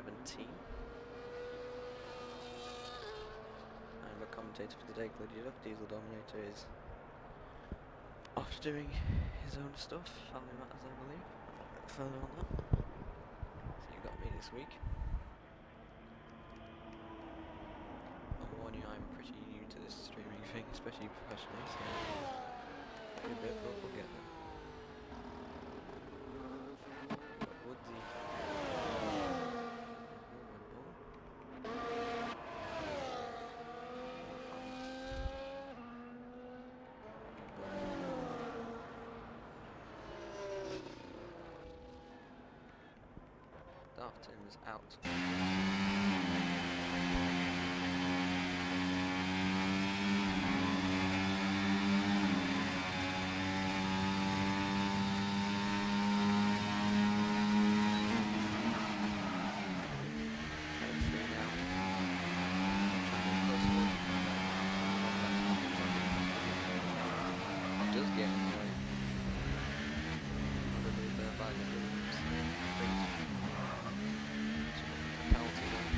17. I'm the commentator for today, Glided Up. Diesel Dominator is off doing his own stuff, family matters I believe. Further on that. So you got me this week. I'll warn you, I'm pretty new to this streaming thing, especially professionally, so a bit, but we'll get there. Got Woodsy. Darting's out. Does get in the way. Probably there by the rooms. Penalty there.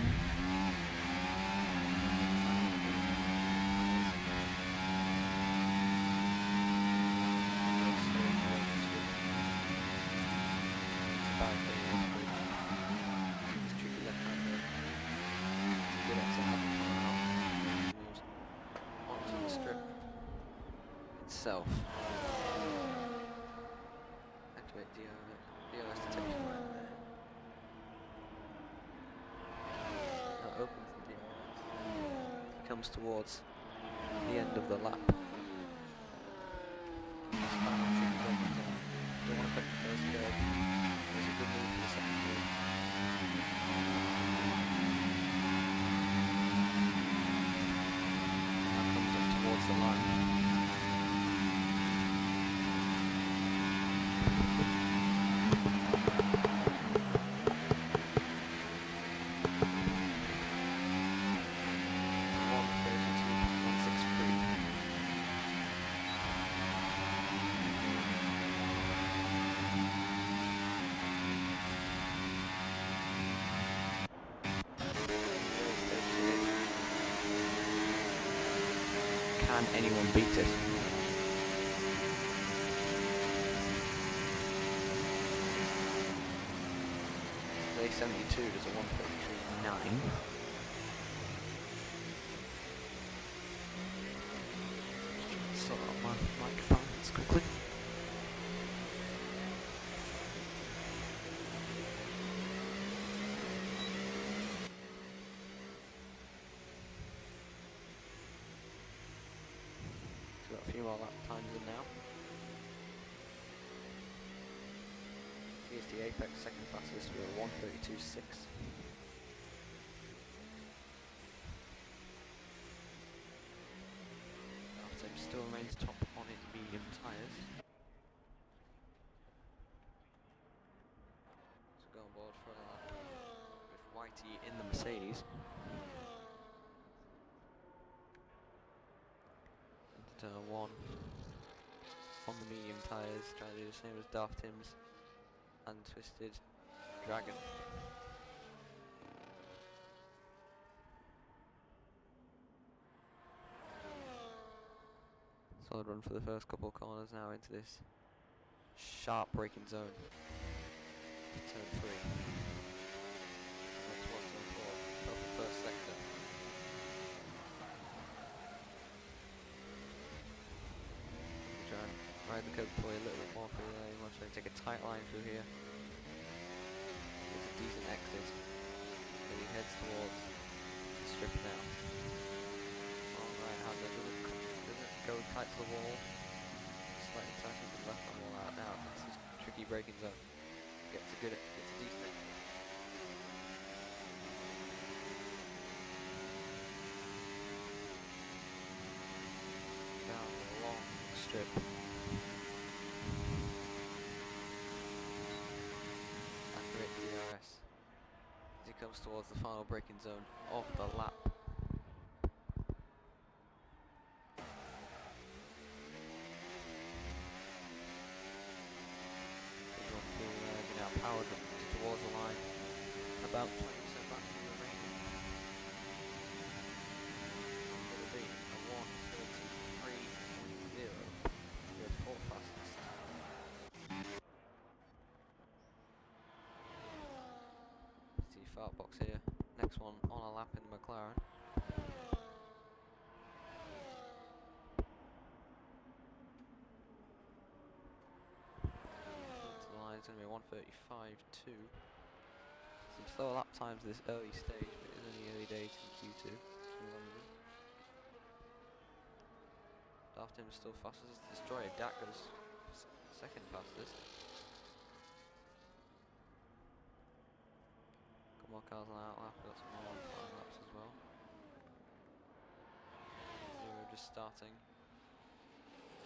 Bad thing is tricky left hander. Good exit onto the strip itself. Activate DRS detection right there. That opens the DRS. He comes towards the end of the lap. Don't want to cut the first curve. There's a good move for the second curve. That comes up towards the line. Can anyone beat it? Day 72 does a 1:33.9. Sort out my mic balance quickly. Got a few more lap times in now. TSD Apex second fastest with a 1:32.6. Darting still remains top on his medium tyres. So go on board for a lap with Whitey in the Mercedes. Turn 1 on the medium tyres, trying to do the same as Darting's and Twisted Dragon. Solid run for the first couple of corners now into this sharp braking zone. Turn 3. Next one, turn 4. Top the first sector. Try and ride the curb play a little bit more through there. You want to try and take a tight line through here. It's a decent exit. And he heads towards the strip now. Alright, hander doesn't go tight to the wall. Slightly tighter to the left hand wall out now. This is a tricky braking zone. Gets a decent exit. Down the long strip. Activate DRS as he comes towards the final braking zone of the lap. Big one for now powered towards the line. About 20 seconds. fart box here. Next one on a lap in the McLaren. To the line, it's going to be 1:35.2. Some slower lap times this early stage, but it's only early days in Q2. After him still fastest. Destroyer Dak goes second fastest. Got more cars on the outlap, got some more on final laps as well. Zero just starting.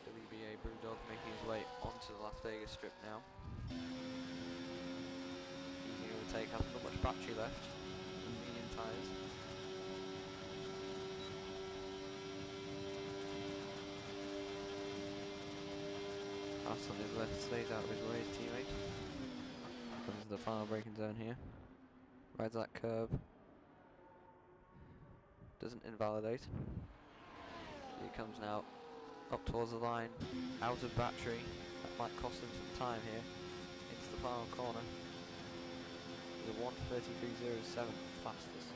WBA Brewdog making his way onto the Las Vegas strip now. Easy overtake, hasn't got much battery left. Medium tyres. Fast on his left, stays out of his way, his teammate. Comes to the final braking zone here. Rides that curb. Doesn't invalidate. Here he comes now, up towards the line, out of battery. That might cost him some time here. Into the final corner. The 1:33.07 fastest.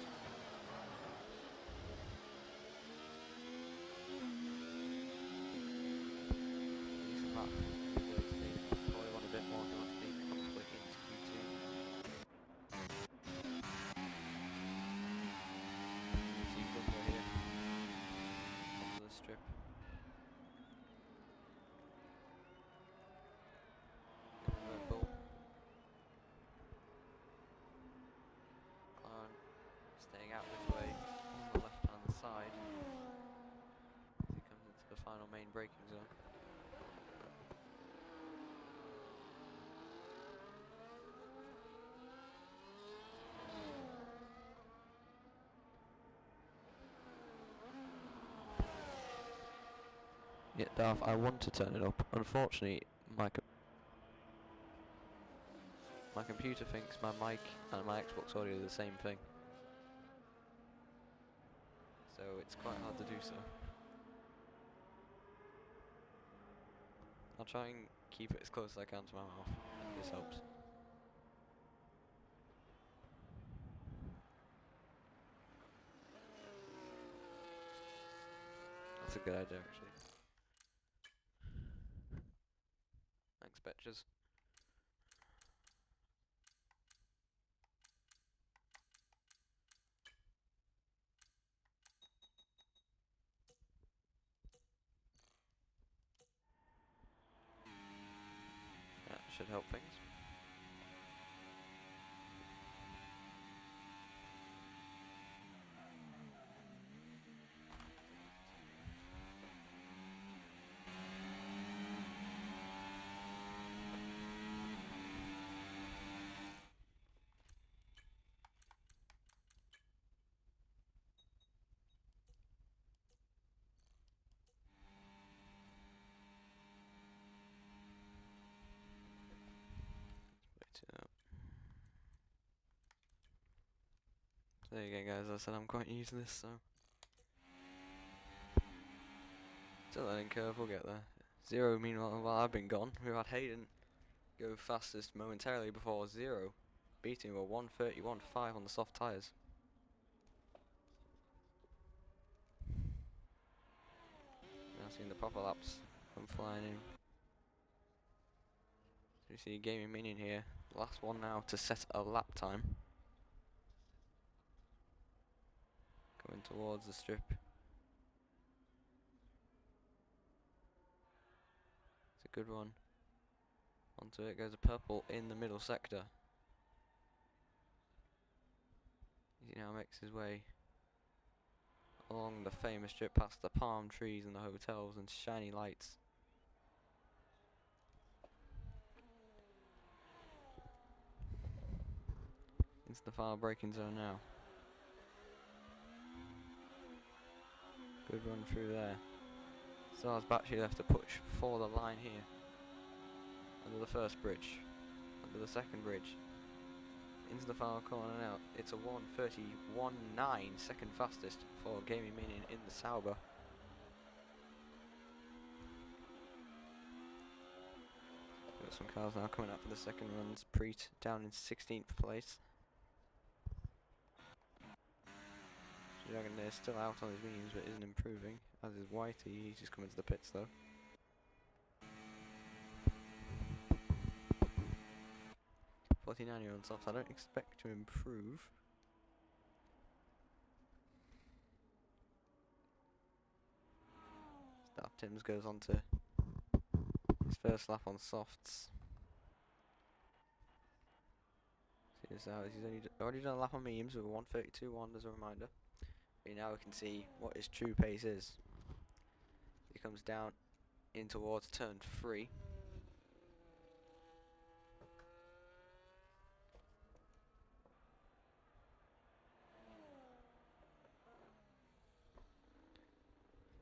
Decent lap. Probably want a bit more comfortably into Q2. You see Gumbo here. Onto the strip. Red Bull. McLaren staying out this way on the left hand side as he comes into the final main braking zone. Yeah, Darth, I want to turn it up. Unfortunately, my computer thinks my mic and my Xbox audio are the same thing. So it's quite hard to do so. I'll try and keep it as close as I can to my mouth. This helps. That's a good idea, actually. Thanks, Betches. That should help things. So there you go, guys. As I said, I'm quite used to this, so it's a learning curve. We'll get there. Zero, meanwhile, while I've been gone, we've had Hayden go fastest momentarily before Zero, beating a 1:31.5 on the soft tyres. Now seeing the proper laps come flying in. So you see Gaming Minion here, last one now to set a lap time. Coming towards the strip. It's a good one. Onto it goes a purple in the middle sector. He now makes his way along the famous strip past the palm trees and the hotels and shiny lights. Into the final braking zone now. Good run through there. Still has battery left to push for the line here. Under the first bridge. Under the second bridge. Into the final corner now. It's a 1:31.9, second fastest for Gaming Minion in the Sauber. Got some cars now coming up for the second runs. Preet down in 16th place. Dragon is still out on his mediums but isn't improving, as is Whitey. He's just coming to the pits though. 49-year on softs, I don't expect to improve. Staff Timms goes on to his first lap on softs. He's already done a lap on mediums with a 1:32.1 as a reminder. But now we can see what his true pace is. He comes down in towards turn 3.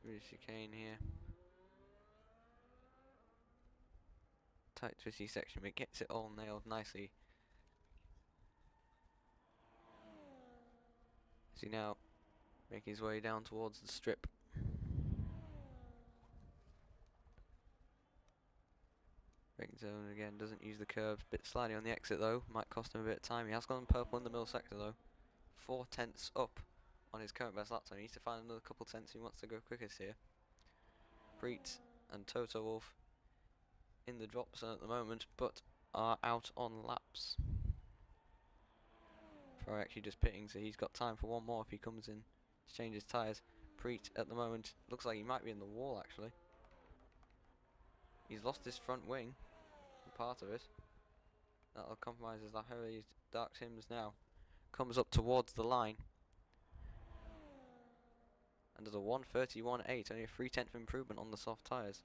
Really chicane here. Tight twisty section, but gets it all nailed nicely. As he now making his way down towards the strip. Braking zone again, doesn't use the curbs, bit sliding on the exit though, might cost him a bit of time. He has gone purple in the middle sector though. 4 tenths up on his current best lap time. He needs to find another couple tenths if he wants to go quickest here. Preet and Toto Wolf in the drop zone at the moment, but are out on laps. Ferrari actually just pitting, so he's got time for one more if he comes in to change his tyres. Preet at the moment looks like he might be in the wall actually. He's lost his front wing, part of it. That'll compromise his Lahiri Dark Timms now. Comes up towards the line. And does a 1:31.8, only a 3/10 improvement on the soft tyres.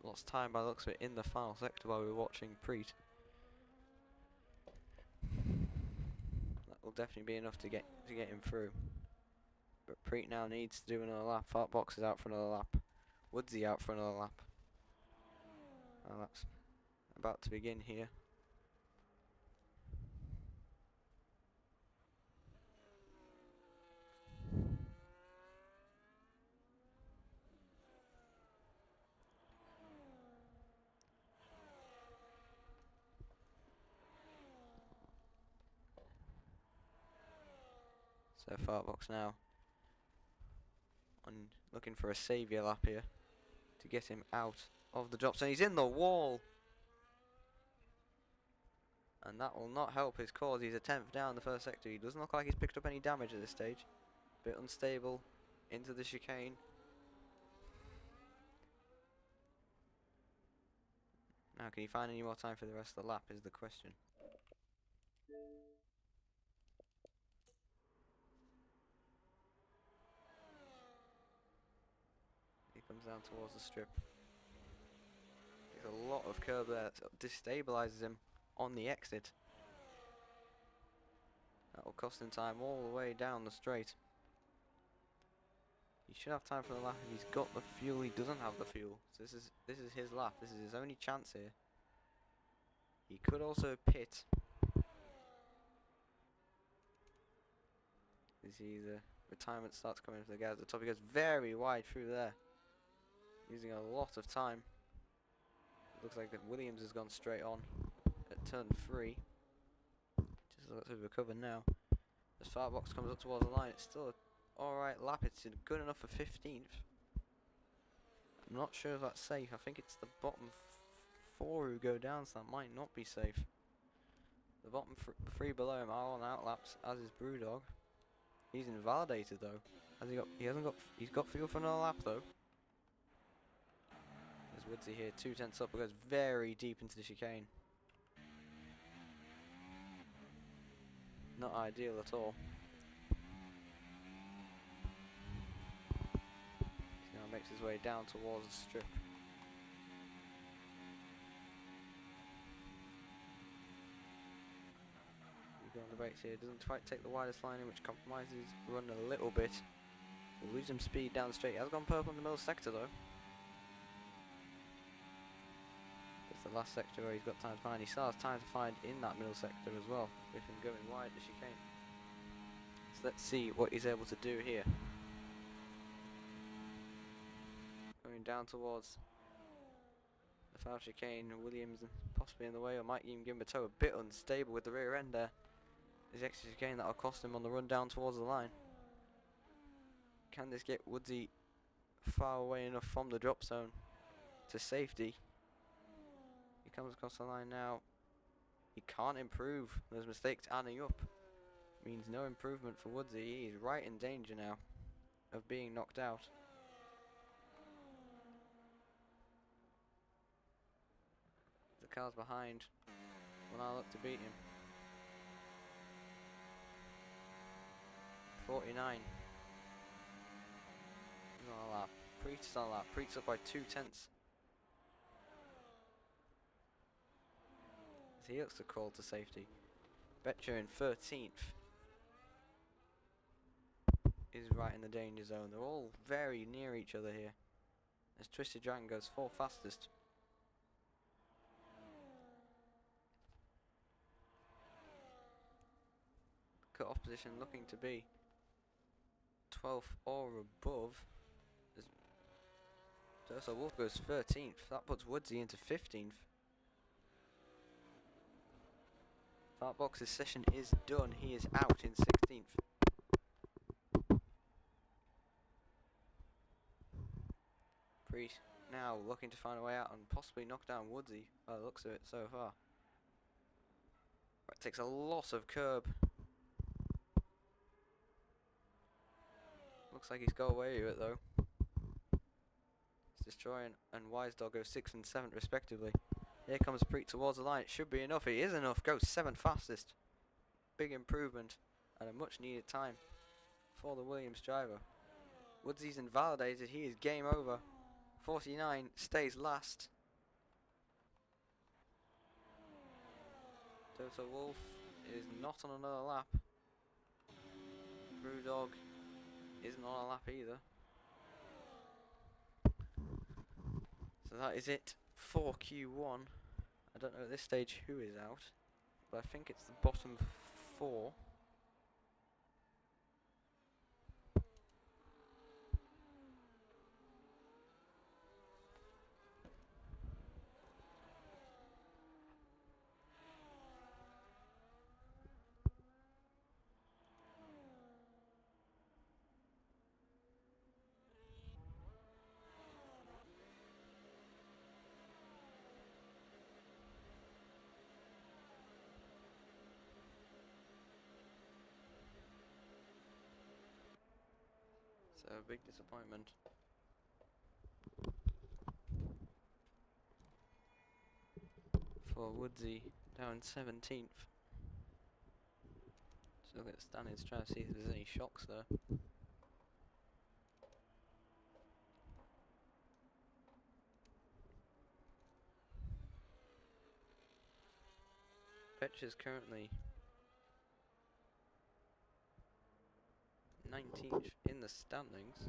Lost time by the looks of it in the final sector while we were watching Preet. That will definitely be enough to get him through. But Preet now needs to do another lap. Fartbox is out for another lap. Woodsy out for another lap. Well, that's about to begin here. So Fartbox now on looking for a saviour lap here to get him out of the drop zone. He's in the wall! And that will not help his cause. He's a 10th down the first sector. He doesn't look like he's picked up any damage at this stage. Bit unstable into the chicane. Now can he find any more time for the rest of the lap is the question. He comes down towards the strip. There's a lot of curb there that destabilises him on the exit. That will cost him time all the way down the straight. He should have time for the lap if he's got the fuel. He doesn't have the fuel. So this is his lap. This is his only chance here. He could also pit. You see the retirement starts coming into the guy at the top. He goes very wide through there, using a lot of time. Looks like that Williams has gone straight on at turn 3. Just looks to recover now. As Fartbox comes up towards the line, it's still an alright lap. It's good enough for 15th. I'm not sure if that's safe. I think it's the bottom 4 who go down, so that might not be safe. The bottom 3 below him are on outlaps, as is Brewdog. He's invalidated though. He's got fuel for another lap though. There's Woodsy here, 2 tenths up, but goes very deep into the chicane. Not ideal at all. He now makes his way down towards the strip. We go on the brakes here, doesn't quite take the widest line in, which compromises run a little bit. We'll lose him speed down the straight. He has gone purple in the middle sector though. It's the last sector where he's got time to find. He still has time to find in that middle sector as well, with him going wide the chicane. So let's see what he's able to do here. Going down towards the foul chicane, Williams possibly in the way, or might even give him a tow. A bit unstable with the rear end there. His extra chicane that'll cost him on the run down towards the line. Can this get Woodsy far away enough from the drop zone to safety? He comes across the line now. He can't improve. Those mistakes adding up. Means no improvement for Woodsy. He's right in danger now of being knocked out. The cars behind will now look to beat him. 49. He's on a lap. Preet's on a lap. Preet's up by 2/10. As he looks to crawl to safety. Betcher in 13th. Is right in the danger zone. They're all very near each other here. As Twisted Dragon goes 4th fastest. Cut-off position looking to be 12th or above. As Durso Wolf goes 13th. That puts Woodsy into 15th. Fartbox's session is done. He is out in 16th. Preet now looking to find a way out and possibly knock down Woodsy by the looks of it so far. Right, takes a lot of curb. Looks like he's got away with it though. He's destroying, and Wise Dog goes 6th and 7th respectively. Here comes Preet towards the line. It should be enough. It is enough. Goes 7th fastest. Big improvement and a much needed time for the Williams driver. Woodsy's invalidated. He is game over. 49 stays last. Toto Wolf is not on another lap. Brewdog isn't on a lap either. So that is it for Q1. I don't know at this stage who is out, but I think it's the bottom 4. So a big disappointment. For Woodsy down 17th. So look at the standings, trying to see if there's any shocks there. Betcher's currently 19th in the standings.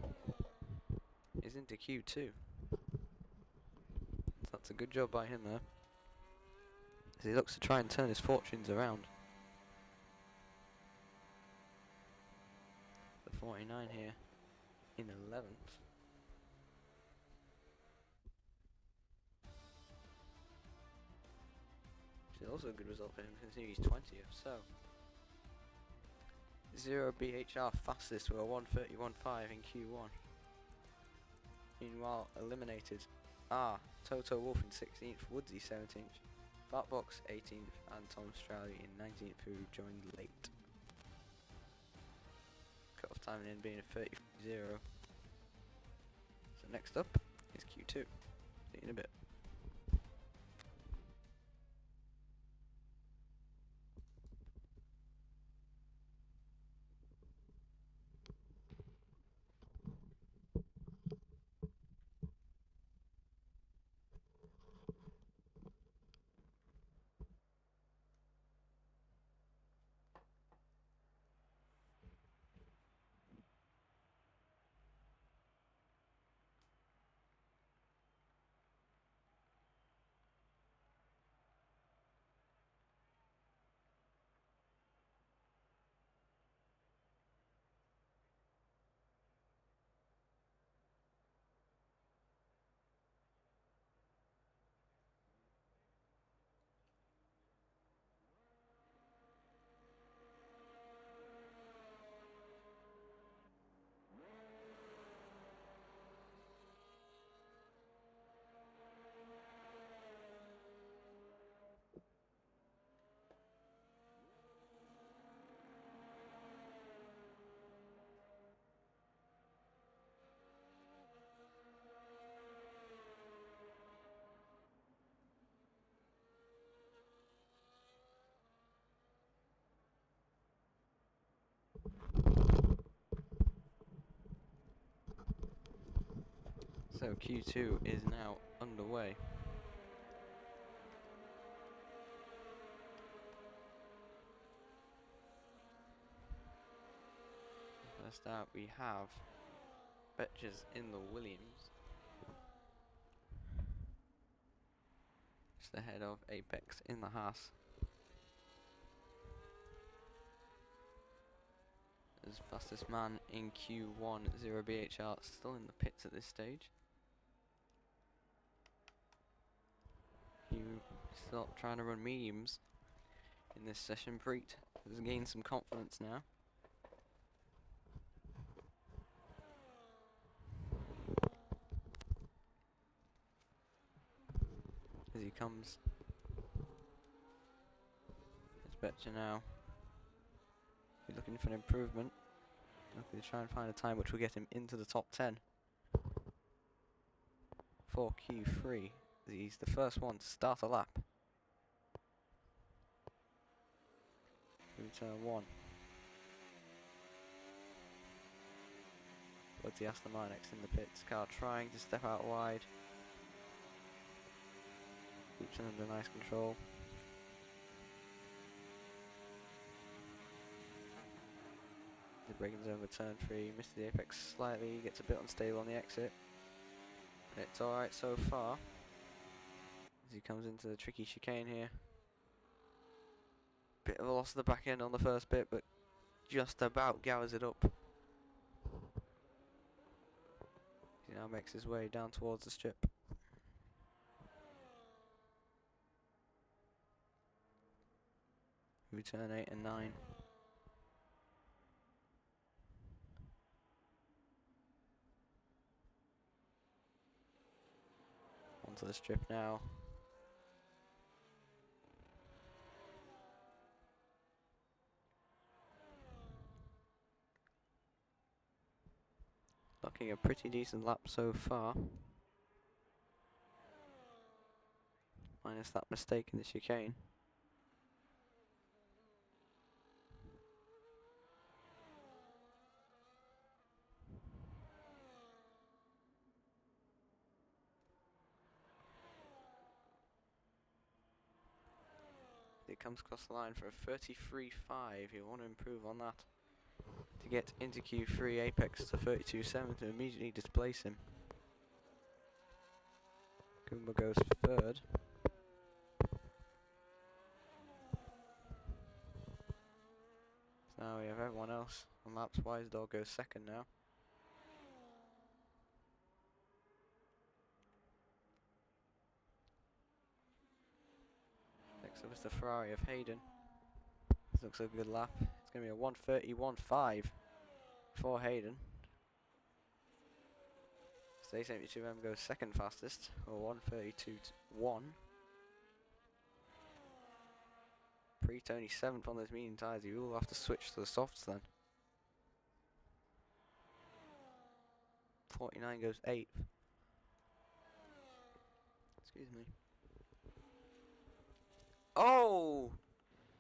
Is into Q2. So that's a good job by him there. As he looks to try and turn his fortunes around. The 49 here in 11th. Which is also a good result for him considering he's 20th. So 0 BHR fastest with a 1:31.5 in Q1. Meanwhile, eliminated are Toto Wolf in 16th, Woodsy 17th, Fartbox 18th, and Tom Strowley in 19th, who joined late. Cut-off time in being a 30.0. So next up is Q2. See you in a bit. So Q2 is now underway. First out we have Betches in the Williams, just ahead of Apex in the Haas. As fastest man in Q1, 0BHR still in the pits at this stage. You start trying to run mediums in this session. Preet has gained some confidence now. As he comes, it's Betcher now. He's looking for an improvement. Looking to try and find a time which will get him into the top 10 for Q3. He's the first one to start a lap. Turn 1. Towards the Aston Martin next in the pits. Car trying to step out wide. Keeps it under nice control. The Brigands over turn 3, missed the apex slightly, gets a bit unstable on the exit. It's alright so far, as he comes into the tricky chicane here. Bit of a loss of the back end on the first bit, but just about gathers it up. He now makes his way down towards the strip. We turn 8 and 9. Onto the strip now. Looking a pretty decent lap so far. Minus that mistake in the chicane. It comes across the line for a 33.5. You want to improve on that to get into Q3. Apex to 32.7 to immediately displace him. Goomba goes third. So now we have everyone else on laps. Wise Dog goes second now. Next up is the Ferrari of Hayden. This looks like a good lap. It's going to be a 1:31.5 for Hayden. Stage 72M goes second fastest, or 1:32.1. Preet only 7th on those medium tyres. He will have to switch to the softs then. 49 goes 8th. Excuse me. Oh!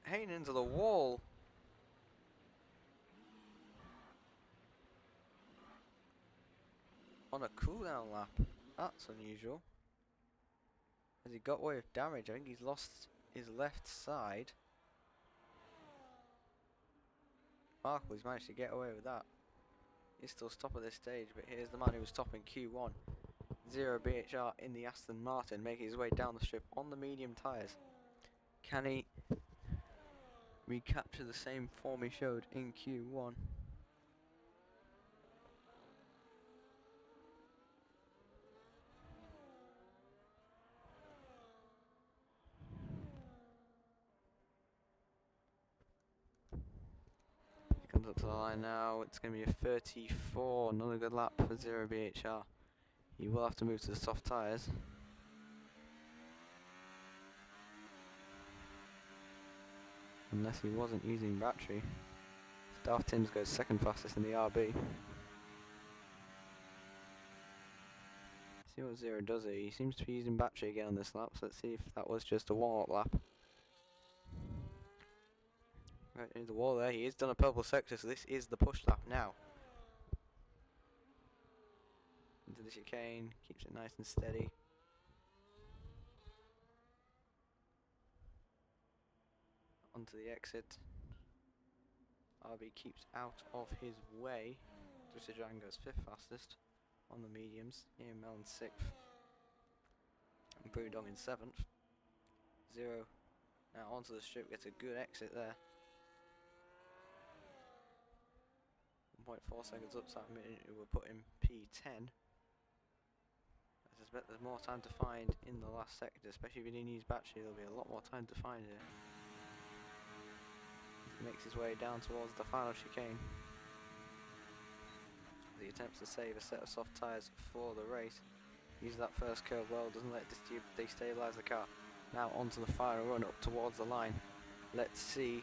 Hayden into the wall. On a cooldown lap. That's unusual. Has he got away with damage? I think he's lost his left side. Remarkable, he's managed to get away with that. He's still top of this stage, but here's the man who was top in Q1. 0BHR in the Aston Martin, making his way down the strip on the medium tyres. Can he recapture the same form he showed in Q1? He comes up to the line now. It's going to be a 34. Another good lap for 0BHR. He will have to move to the soft tyres. Unless he wasn't using battery. Darth Timms goes second fastest in the RB. See what Zero does here. He seems to be using battery again on this lap, so let's see if that was just a warm-up lap. Right into the wall there. He has done a purple sector, so this is the push lap now. into the chicane, keeps it nice and steady. Onto the exit. RB keeps out of his way. Twisted Dragon goes 5th fastest on the mediums. Ian Mellon 6th. And Brewdog in 7th. 0 now onto the strip, gets a good exit there. 1.4 seconds up, so that minute it will put him P10. I suspect there's more time to find in the last sector, especially if he didn't use battery. There'll be a lot more time to find here. He makes his way down towards the final chicane. He attempts to save a set of soft tyres for the race. Uses that first curve well, doesn't let it destabilise the car. Now onto the final run up towards the line. Let's see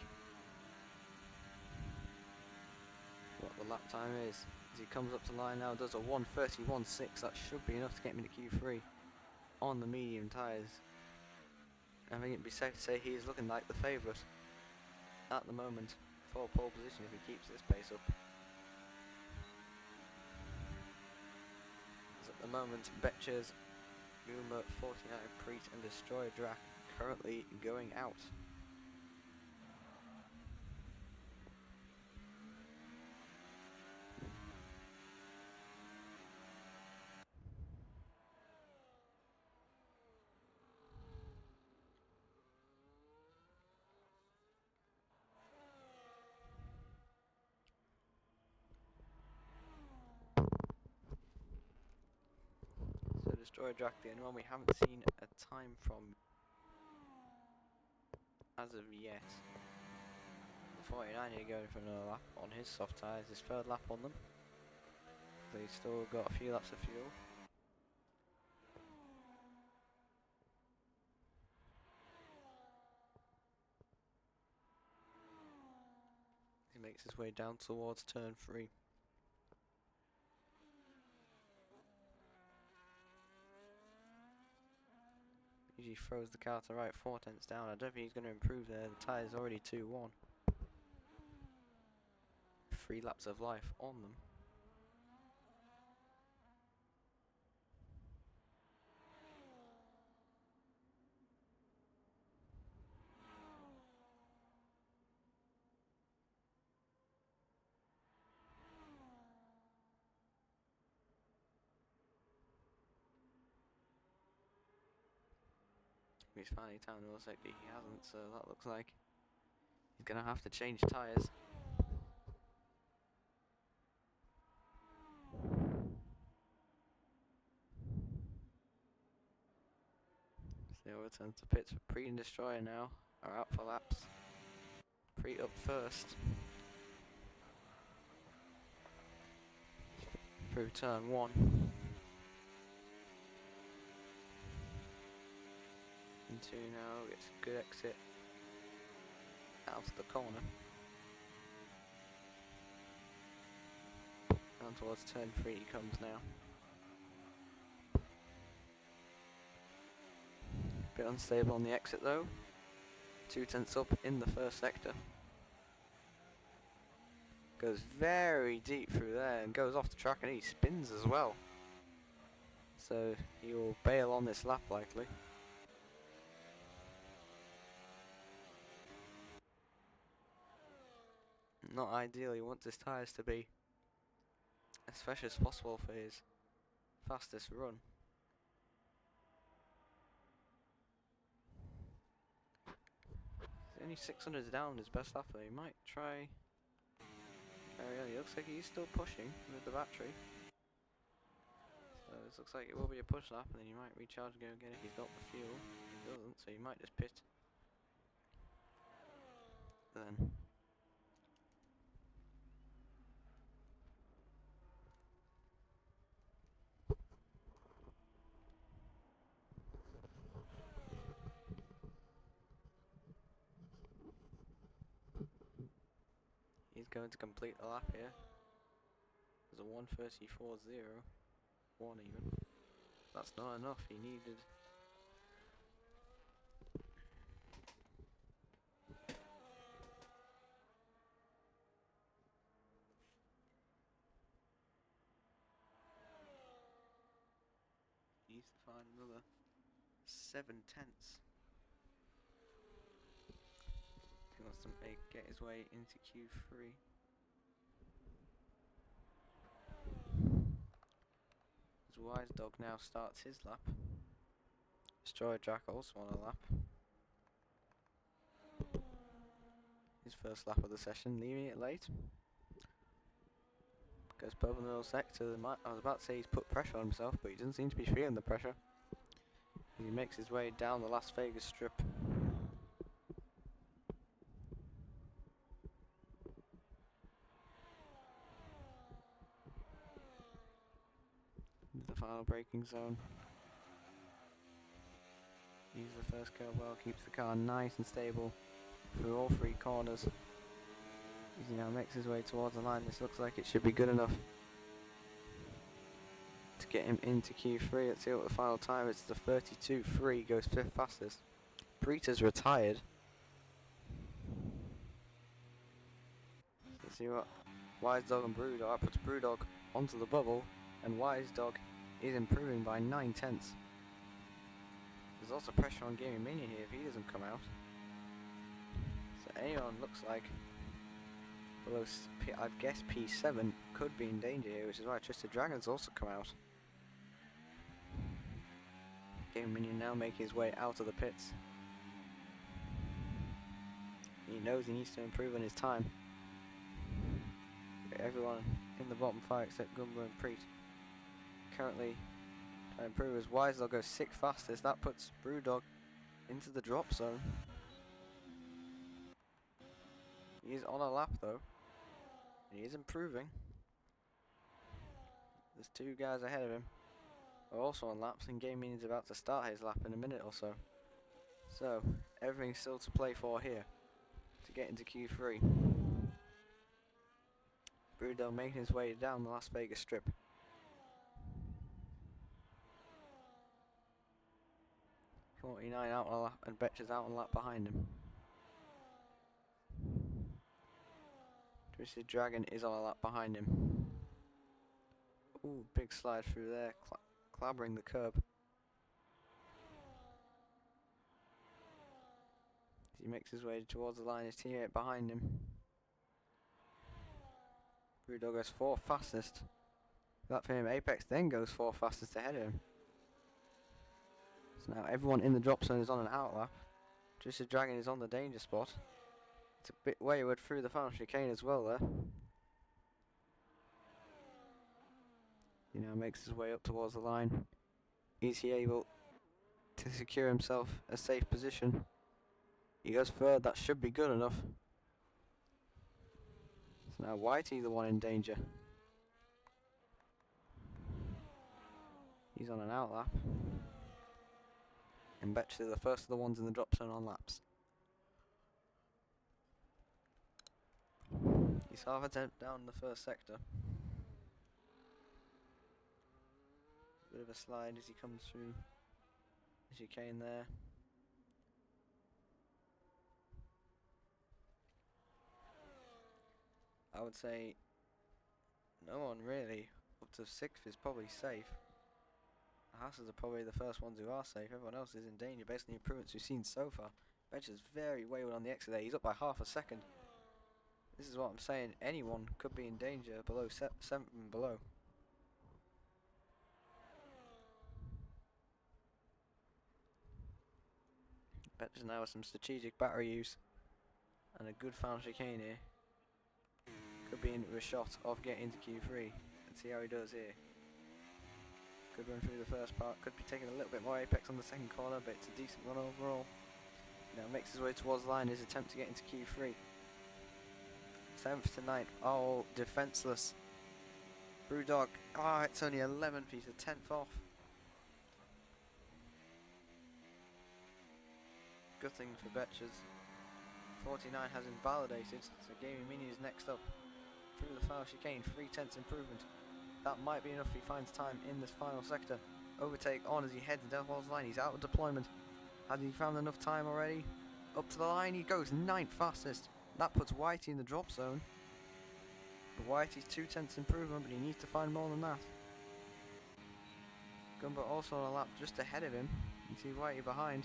what the lap time is. As he comes up to the line now, does a 1:31.6. That should be enough to get him into Q3 on the medium tyres. I think it'd be safe to say he is looking like the favourite at the moment for pole position if he keeps this pace up. As at the moment, Betchers, Goomer, 49, Preet and Destroyer Drac currently going out. So Destroyer Drac, the only one we haven't seen a time from as of yet. The 49 here going for another lap on his soft tyres, his third lap on them. They've still got a few laps of fuel. He makes his way down towards turn 3. Usually throws the car to right 4 tenths down. I don't think he's going to improve there. The tyre's already 2-1. 3 laps of life on them. He's finally down, it looks like he hasn't, so that looks like he's going to have to change tyres. So he returns to pits for Preet and Destroyer now, are out for laps. Preet up first. Through turn 1. Into now, gets a good exit out of the corner. Down towards turn 3 he comes now. Bit unstable on the exit though. 2 tenths up in the first sector. Goes very deep through there and goes off the track, and he spins as well. So he will bail on this lap likely. Not ideal, he wants his tyres to be as fresh as possible for his fastest run. He's only 600s down his best lap, he might try. He looks like he's still pushing with the battery. So this looks like it will be a push lap, and then he might recharge and go again if he's got the fuel. He doesn't, so he might just pit. Then. He's going to complete the lap here. There's a 1:34.0. 1 even. That's not enough, he needed. needs to find another 7/10. He wants to get his way into Q3. As Wise Dog now starts his lap. Destroyer Jack also on a lap. His first lap of the session, leaving it late. Goes purple in the middle sector. I was about to say he's put pressure on himself, but he doesn't seem to be feeling the pressure. He makes his way down the Las Vegas strip. Into the final braking zone. Uses the first curve well, keeps the car nice and stable through all three corners. As he now makes his way towards the line, this looks like it should be good enough to get him into Q3. Let's see what the final time is. The 32.3 goes fifth fastest. Breita's retired. Let's see what Wise Dog and Brewdog puts Brewdog onto the bubble, and Wise Dog is improving by 9/10. There's also pressure on Gaming Minion here if he doesn't come out. So anyone looks like below, I'd guess P7 could be in danger here, which is why Twisted Dragon's also come out. Gaming Minion now making his way out of the pits. He knows he needs to improve on his time. Everyone in the bottom 5 except Gumbo and Preet currently trying to improve. As Wise Dog goes 6th fastest, that puts Brewdog into the drop zone. He is on a lap though, and he is improving. There's 2 guys ahead of him who are also on laps, and Game Minion's about to start his lap in a minute or so. So everything's still to play for here to get into Q3. Brewdog making his way down the Las Vegas strip. .49 out on a lap, and Betcher's out on a lap behind him. Twisted Dragon is on a lap behind him. Ooh, big slide through there, clabbering the curb. As he makes his way towards the line, his teammate behind him. Brewdog goes 4th fastest. That for him, Apex then goes 4th fastest ahead of him. So now everyone in the drop zone is on an outlap. Twisted Dragon is on the danger spot. It's a bit wayward through the final chicane as well there. He now makes his way up towards the line. Is he able to secure himself a safe position? He goes third, that should be good enough. So now Whitey the one in danger. He's on an outlap. And Betcher the first of the ones in the drop zone on laps. He's half a tenth down the first sector. Bit of a slide as he comes through the chicane there. I would say no one really up to 6th is probably safe. The Hasses are probably the first ones who are safe. Everyone else is in danger based on the improvements we've seen so far. Betcher's very wayward on the exit there. He's up by half a second. This is what I'm saying. Anyone could be in danger below 7th and below. Betcher's now with some strategic battery use and a good final chicane here. Could be into a shot of getting into Q3. Let's see how he does here. Good run through the first part. Could be taking a little bit more apex on the second corner, but it's a decent run overall. Now makes his way towards the line. His attempt to get into Q3. 7th to 9th. Oh, defenseless. Brewdog. Ah, it's only 11th. He's a 10th off. Good thing for Betchers. 49 has invalidated, so Gaming Mini is next up. Through the final chicane, 3/10 improvement. That might be enough if he finds time in this final sector. Overtake on as he heads down towards the line. He's out of deployment. Has he found enough time already? Up to the line he goes, 9th fastest. That puts Whitey in the drop zone. But Whitey's 2/10 improvement, but he needs to find more than that. Gumba also on a lap just ahead of him. You see Whitey behind.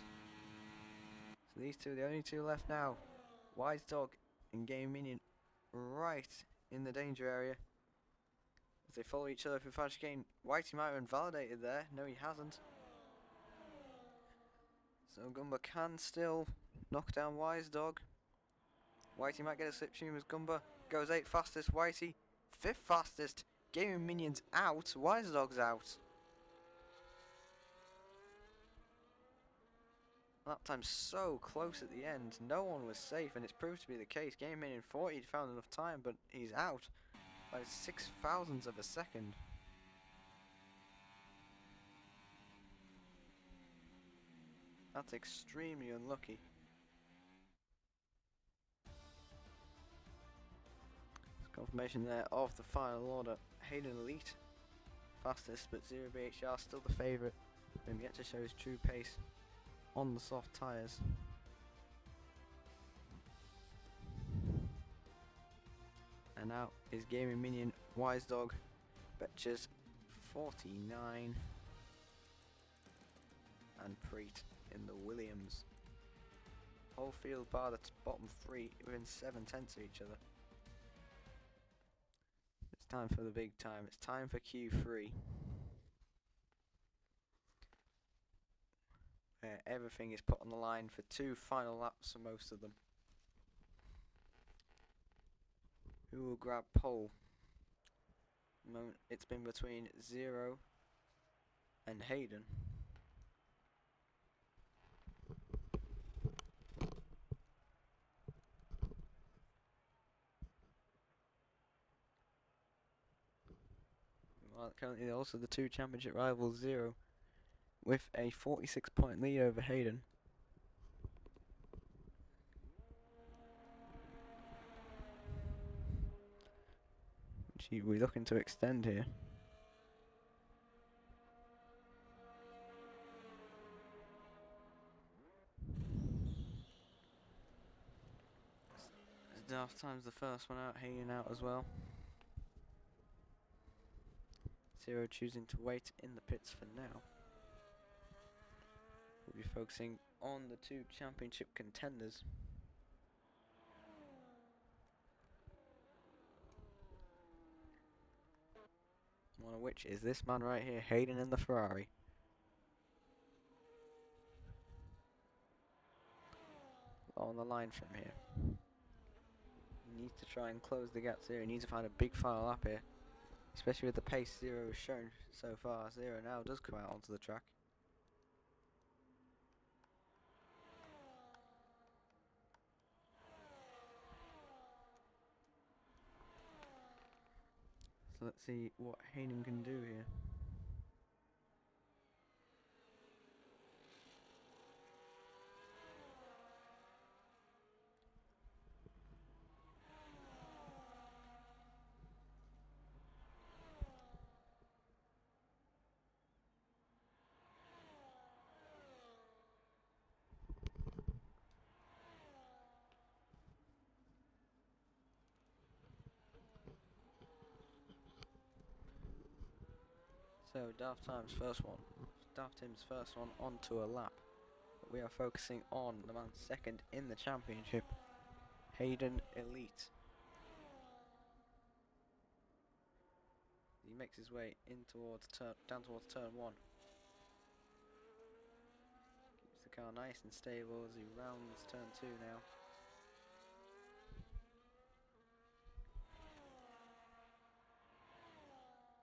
So these two, the only two left now. Wise Dog and Game Minion right in the danger area. As they follow each other through fire chicane. Whitey might have invalidated there. No, he hasn't. So Gumba can still knock down Wise Dog. Whitey might get a slipstream as Gumba goes 8th fastest. Whitey 5th fastest. Gaming Minions out. Wise Dog's out. Lap time so close at the end. No one was safe, and it's proved to be the case. Gaming Minion thought he'd found enough time, but he's out by 0.006 of a second. That's extremely unlucky. Confirmation there of the final order. Hayden Elite, fastest, but 0BHR still the favourite. Him yet to show his true pace on the soft tyres. And now is Gaming Minion, Wise Dog, Betches 49, and Preet in the Williams. Whole field bar the bottom three within 7/10 of each other. It's time for the big time. It's time for Q3. Where everything is put on the line for 2 final laps for most of them. Who will grab pole? At the moment it's been between Zero and Hayden. Well, currently also the 2 championship rivals, Zero, with a 46-point lead over Hayden. Which we're looking to extend here. Daft Time's the first one out, Hayden out as well. Zero choosing to wait in the pits for now. We'll be focusing on the 2 championship contenders. One of which is this man right here, Hayden in the Ferrari. On the line from here. He needs to try and close the gaps here. He needs to find a big final lap here. Especially with the pace Zero has shown so far. Zero now does come out onto the track. So let's see what Hayden can do here. So Daft Tim's first one onto a lap. But we are focusing on the man second in the championship, Hayden Elite. He makes his way in towards down towards turn 1. Keeps the car nice and stable as he rounds turn 2 now.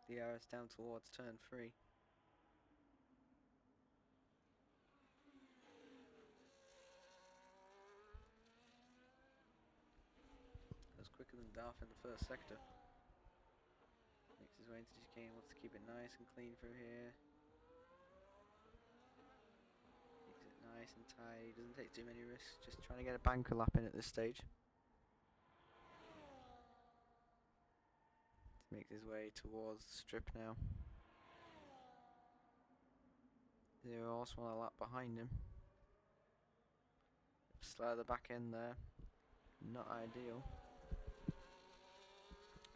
The DRS down towards turn 3. That's quicker than Darth in the first sector. Makes his way into the chicane, wants to keep it nice and clean through here. Keeps it nice and tight, doesn't take too many risks, just trying to get a banker lap in at this stage. Makes his way towards the strip now. Zero also on a lap behind him. Slow at the back end there. Not ideal.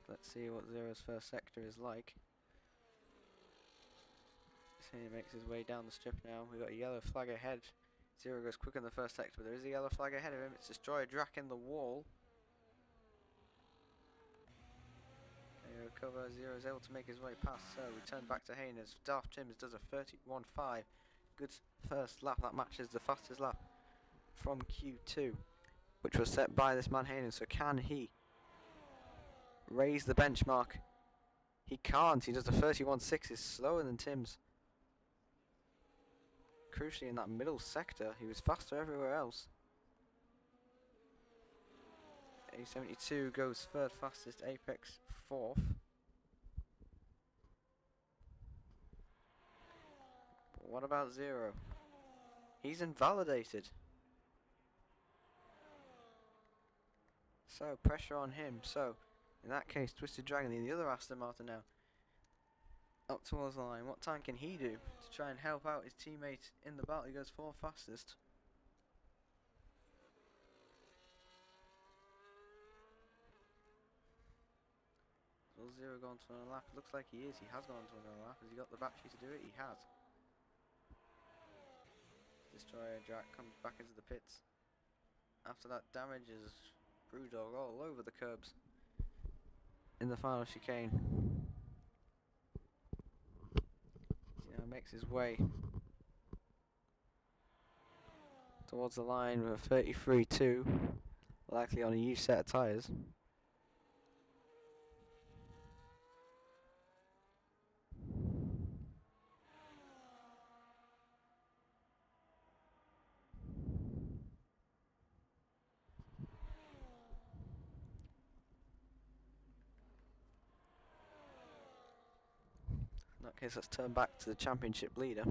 Let's see what Zero's first sector is like. He makes his way down the strip now. We've got a yellow flag ahead. Zero goes quicker in the first sector, but there is a yellow flag ahead of him. It's Destroyer Drac in the wall. Can he recover? Zero is able to make his way past, so we turn back to Hayne as Daft Tims does a 31.5. Good first lap. That matches the fastest lap from Q2, which was set by this man Hayden. So can he raise the benchmark? He can't. He does a 31.6. Is slower than Tim's. Crucially in that middle sector, he was faster everywhere else. A72 goes third fastest, Apex fourth. But what about Zero? He's invalidated. So pressure on him. So in that case, Twisted Dragon, the other Aston Martin now, up towards the line. What time can he do to try and help out his teammate in the battle? He goes fourth fastest. Will Zero go on to another lap? Looks like he is. He has gone on to another lap. Has he got the battery to do it? He has. Destroyer Jack comes back into the pits. After that damage is Brewdog all over the curbs in the final chicane. He now makes his way towards the line with a 33.2, likely on a used set of tyres. In that case, let's turn back to the championship leader.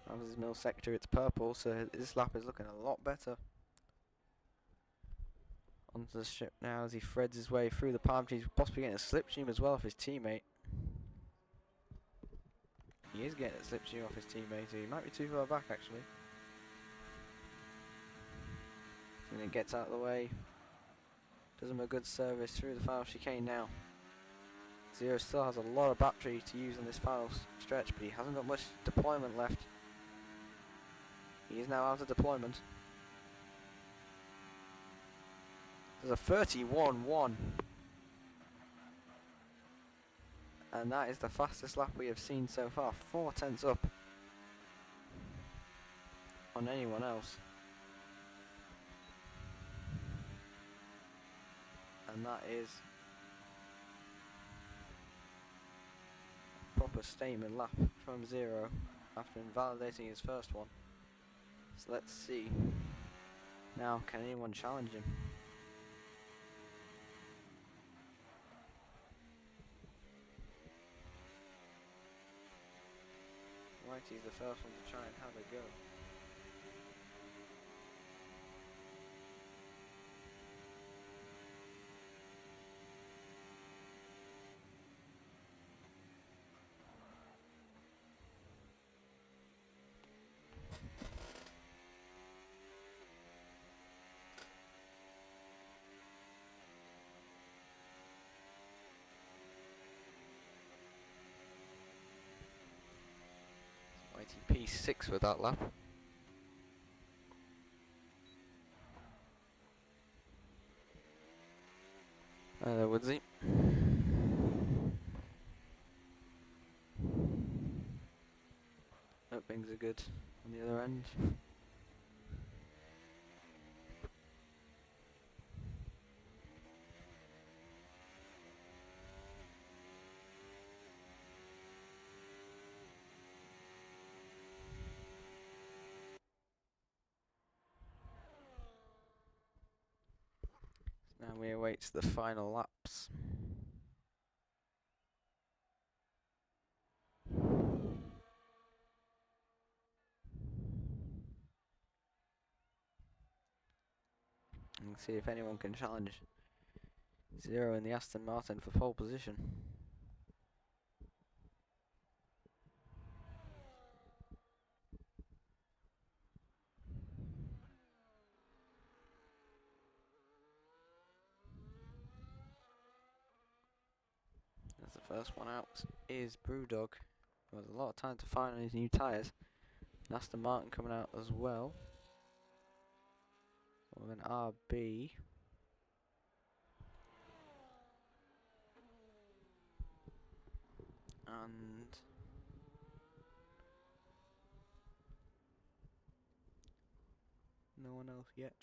That was his middle sector, it's purple, so this lap is looking a lot better. Onto the strip now as he threads his way through the palm trees, possibly getting a slipstream as well off his teammate. He is getting a slipstream off his teammate, so he might be too far back actually. And it gets out of the way. Does him a good service through the final chicane now. Zero still has a lot of battery to use on this final stretch, but he hasn't got much deployment left. He is now out of deployment. There's a 31.1. And that is the fastest lap we have seen so far. 4/10 up on anyone else. And that is a proper statement lap from Zero after invalidating his first one. So let's see. Now, can anyone challenge him? Whitey's the first one to try and have a go. Whitey P6 with that lap. There, Woodsy. Hope things are good on the other end. Now we await the final laps. And see if anyone can challenge Zero in the Aston Martin for pole position. First one out is Brewdog. There was a lot of time to find on his new tyres. Aston Martin coming out as well. With an RB. And no one else yet.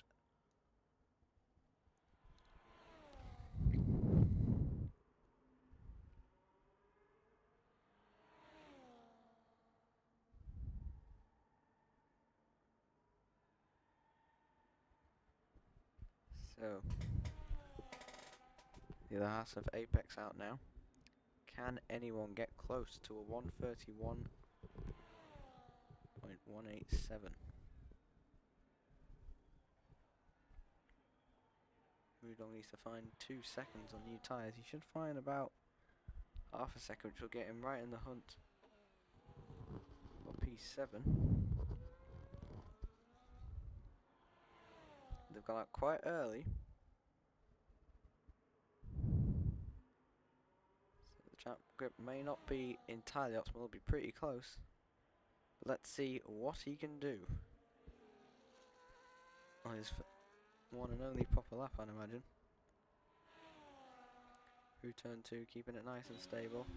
So the other half of Apex out now. Can anyone get close to a 131.187? Rudolph needs to find 2 seconds on new tyres. He should find about half a second, which will get him right in the hunt for P7. They've gone out quite early. So the champ grip may not be entirely optimal, it'll be pretty close. But let's see what he can do on his one and only proper lap, I'd imagine. Through turn 2, keeping it nice and stable.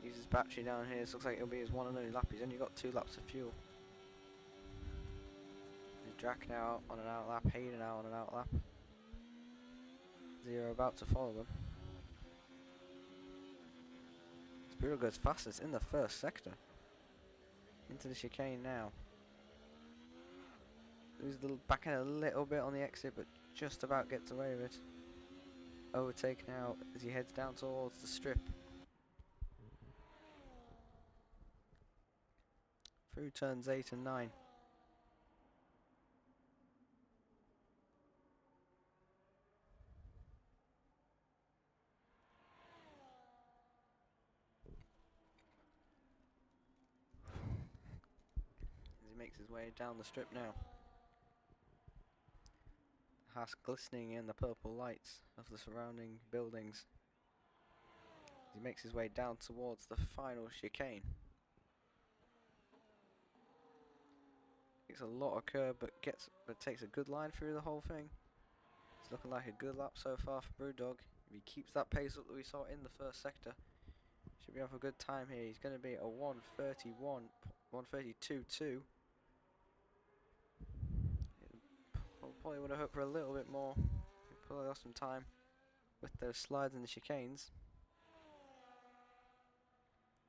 Uses battery down here, so looks like it'll be his one and only lap. He's only got 2 laps of fuel. Drac now on an out lap, Hayden now on an out lap. Zero about to follow them. Spiro goes fastest in the first sector. Into the chicane now. Loses the back end a little bit on the exit, but just about gets away with it. Overtake now as he heads down towards the strip. Through turns 8 and 9. As he makes his way down the strip now. Haas glistening in the purple lights of the surrounding buildings. As he makes his way down towards the final chicane. Takes a lot of curb, but takes a good line through the whole thing. It's looking like a good lap so far for Brewdog. If he keeps that pace up that we saw in the first sector, should be off a good time here. He's going to be a 132.2. Probably would have hoped for a little bit more. He probably lost some time with those slides and the chicanes.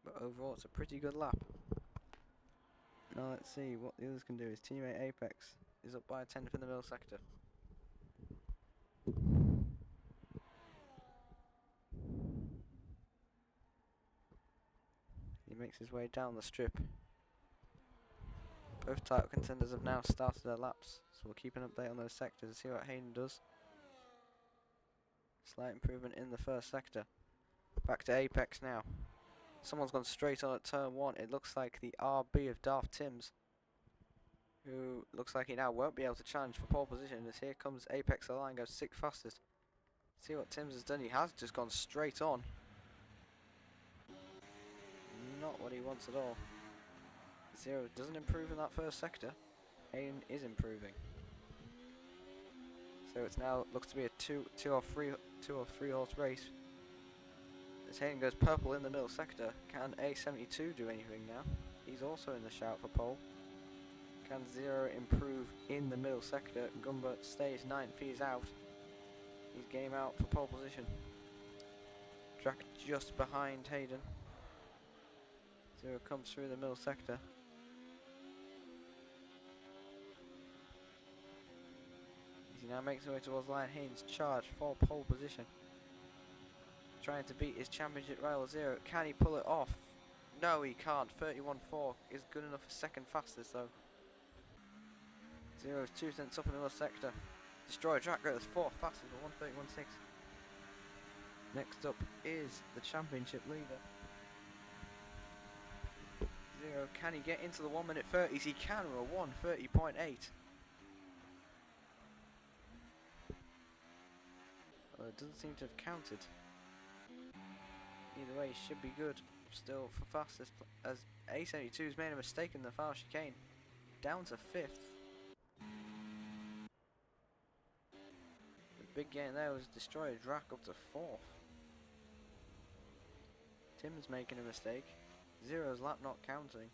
But overall, it's a pretty good lap. Now let's see what the others can do. His teammate Apex is up by a 10th in the middle sector. He makes his way down the strip. Both title contenders have now started their laps, so we'll keep an update on those sectors and see what Hayden does. Slight improvement in the first sector. Back to Apex now. Someone's gone straight on at turn 1. It looks like the RB of Darth Timms, who looks like he now won't be able to challenge for pole position, as here comes Apex the line, goes 6th fastest. See what Timms has done. He has just gone straight on. Not what he wants at all. Zero doesn't improve in that first sector. Hayden is improving. So it's now looks to be a two or three horse race. As Hayden goes purple in the middle sector, can A72 do anything now? He's also in the shout for pole. Can Zero improve in the middle sector? Gumber stays 9th, he's out. He's game out for pole position. Drac just behind Hayden. Zero comes through the middle sector. As he now makes his way towards the line, Hayden's charge for pole position. Trying to beat his championship rival Zero. Can he pull it off? No, he can't. 31.4 is good enough for 2nd fastest though. Zero is 2 cents up in the middle sector. Destroyer Drac goes 4th fastest with 131.6. Next up is the championship leader. Zero, can he get into the 1 minute 30s? He can with a 1:30.8. Well, it doesn't seem to have counted. Either way, should be good. Still for fastest, as A72's made a mistake in the foul chicane. Down to 5th. The big gain there was destroyed Rack up to 4th. Tim's making a mistake. Zero's lap not counting.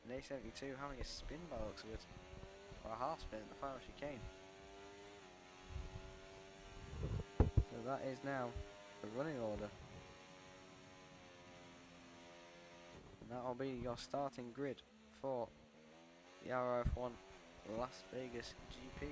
And A72 having a spin by the looks of it. Or a half spin at the final chicane. So that is now the running order. And that will be your starting grid for the RRF1 Las Vegas GP.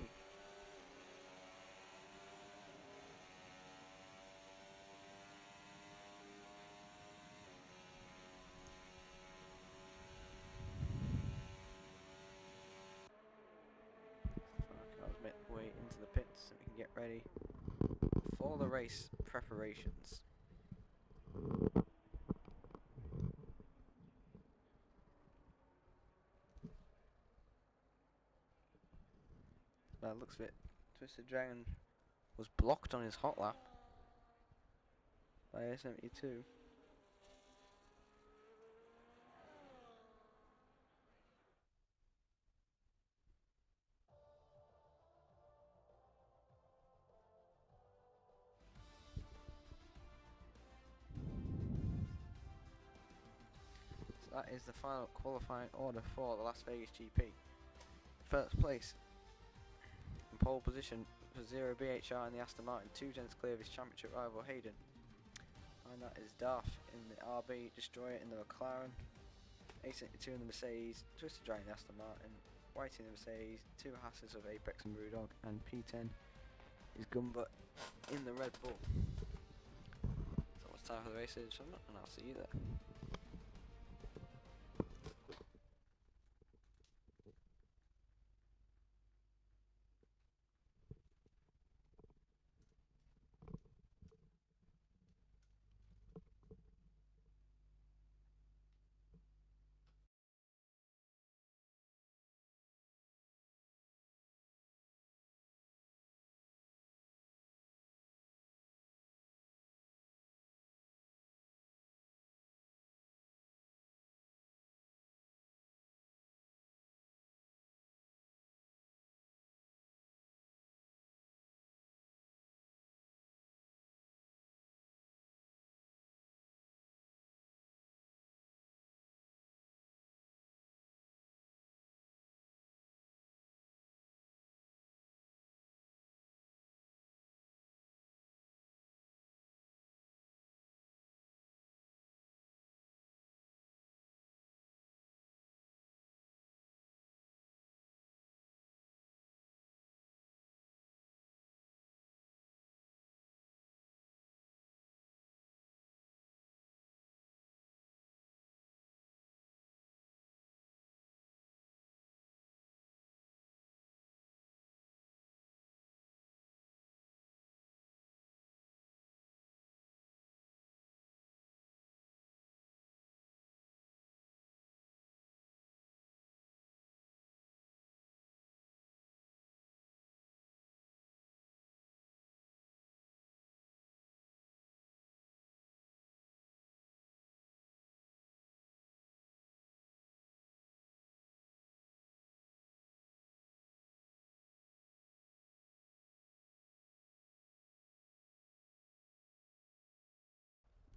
Cars make their way into the pits so we can get ready for the race preparations. By the looks of it, Twisted Dragon was blocked on his hot lap by A72. So that is the final qualifying order for the Las Vegas GP. First place in pole position for Zero BHR in the Aston Martin, 2 tenths clear of his championship rival Hayden. And that is Darth in the RB, Destroyer in the McLaren, A72 in the Mercedes, Twisted Dragon in the Aston Martin, White in the Mercedes, 2 Hasses of Apex and Brewdog, and P10 is Gumba in the Red Bull. So much time for the races, so and I'll see you there.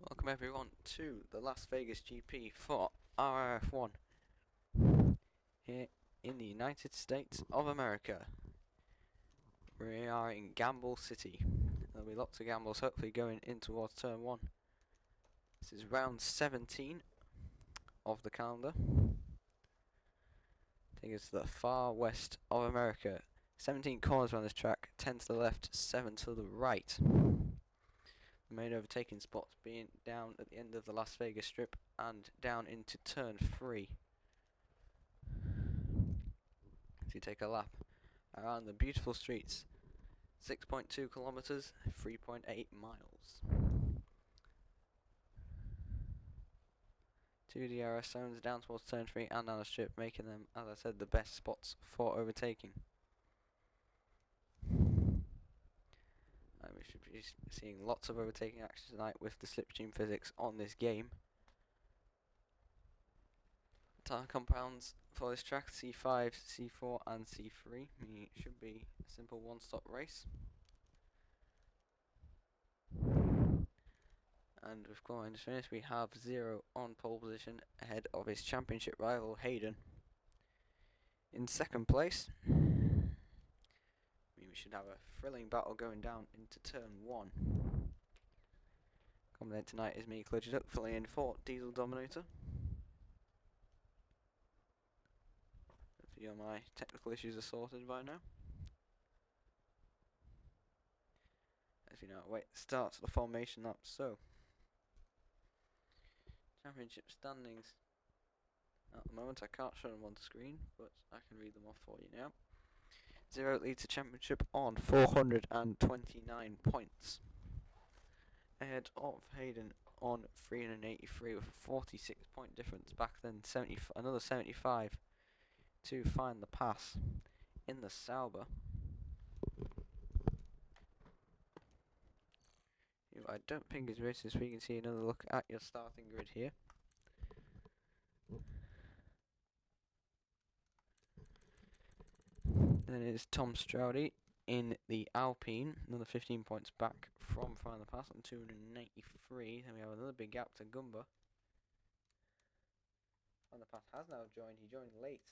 Welcome everyone to the Las Vegas GP for RRF1 here in the United States of America. We are in Gamble City. There'll be lots of gambles hopefully going in towards turn 1. This is round 17 of the calendar. Take us to the far west of America. 17 corners around this track, 10 to the left, 7 to the right. The main overtaking spots being down at the end of the Las Vegas Strip and down into turn 3. If you take a lap around the beautiful streets, 6.2 kilometers, 3.8 miles. 2 DRS zones down towards turn 3 and down the strip, making them, as I said, the best spots for overtaking. And we should be seeing lots of overtaking action tonight with the slipstream physics on this game. Tyre compounds for this track: C5, C4 and C3, meaning it should be a simple one-stop race. And with qualifying just finished, we have Zero on pole position ahead of his championship rival Hayden. In second place, we should have a thrilling battle going down into turn 1. Coming in tonight is me, Clutched Up, filling in for Diesel Dominator. Hopefully all my technical issues are sorted by now. As you know, wait, starts the formation lap. So, championship standings. At the moment, I can't show them on the screen, but I can read them off for you now. Zero leads the championship on 429 points. Ahead of Hayden on 383 with a 46 point difference. Back then, another 75 to find the pass in the Sauber. I don't think it's racist, so we can see another look at your starting grid here. Then it's Tom Stroudy in the Alpine, another 15 points back from Find the Pass on 293. Then we have another big gap to Gumba. Find the Pass has now joined. He joined late,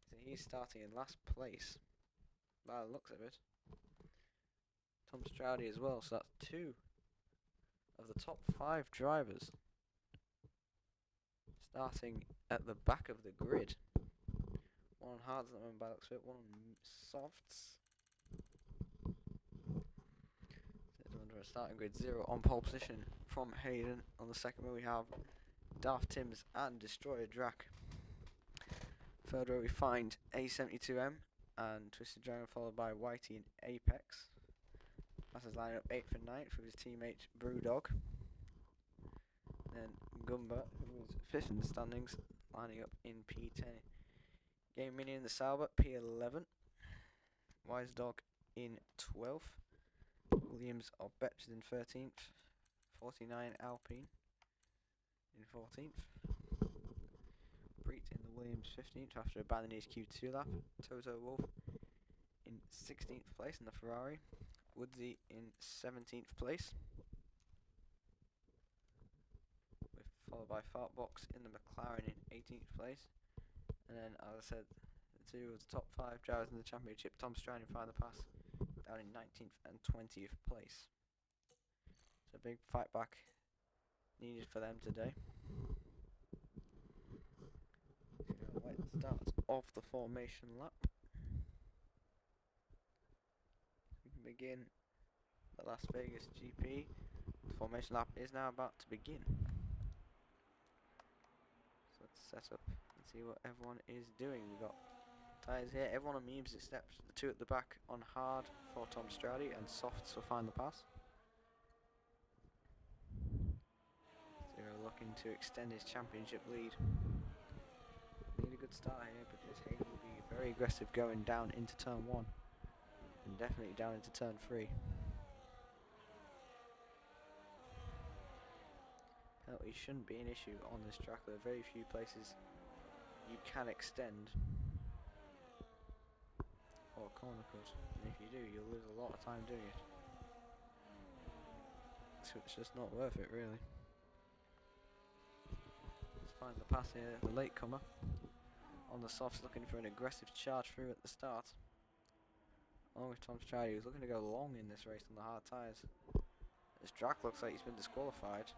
so he's starting in last place by the looks of it. Tom Stroudy as well, so that's 2 of the top 5 drivers starting at the back of the grid. One on hards at the moment by the looks of it, one on softs. Under a starting grid, Zero on pole position from Hayden. On the second row we have Daft Tims and Destroyer Drac. Third row we find A72M and Twisted Dragon, followed by Whitey and Apex. That's his lineup 8th and 9th with his teammate Brewdog. Then Gumba, who was 5th in the standings, lining up in P10. Game Mini in the Sauber, P11. Wise Dog in 12th. Williams or Betches in 13th. 49 Alpine in 14th. Breet in the Williams 15th after abandoning his Q2 lap. Toto Wolf in 16th place in the Ferrari. Woodsy in 17th place. Followed by Fartbox in the McLaren in 18th place. And then, as I said, the 2 of the top 5 drivers in the championship, Tom Strand in Find the Pass, down in 19th and 20th place. So a big fight back needed for them today. Right at the start of the formation lap. We can begin the Las Vegas GP. The formation lap is now about to begin. So let's set up and see what everyone is doing. We've got tyres here, everyone on mediums except the 2 at the back on hard for Tom Stroudy and softs for Find the Pass. Zero looking to extend his championship lead. Need a good start here because Hayden will be very aggressive going down into turn 1 and definitely down into turn 3. Penalties shouldn't be an issue on this track. There are very few places you can extend or corner cut, and if you do, you'll lose a lot of time doing it. So it's just not worth it, really. Let's Find the Pass here, the latecomer on the softs, looking for an aggressive charge through at the start. Along with Tom Stroudy, who's looking to go long in this race on the hard tyres. This Drac looks like he's been disqualified.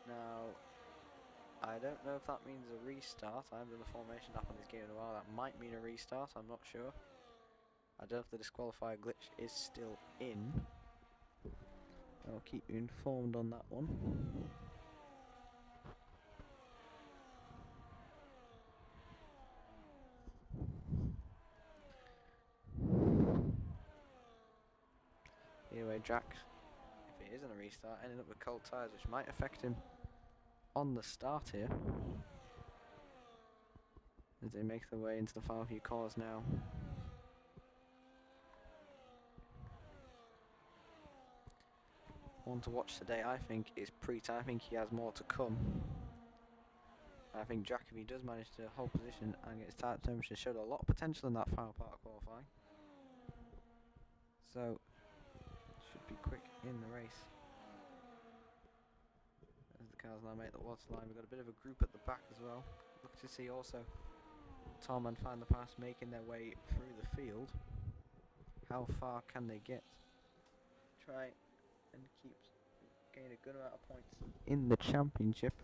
Now, I don't know if that means a restart. I haven't done the formation lap on this game in a while. That might mean a restart, I'm not sure. I don't know if the disqualifier glitch is still in. I'll keep you informed on that one. Anyway, Drax, if it isn't a restart, ended up with cold tyres, which might affect him on the start here. As they make their way into the final few corners now. one to watch today, I think, is Preet. I think he has more to come. I think Jack, if he does manage to hold position and get his tire temperature, showed a lot of potential in that final part of qualifying. So, should be quick in the race. As the cars now make the Watts line, we've got a bit of a group at the back as well. Look to see also Tom and Find the Pass making their way through the field. How far can they get? Try and keep gain a good amount of points in the championship.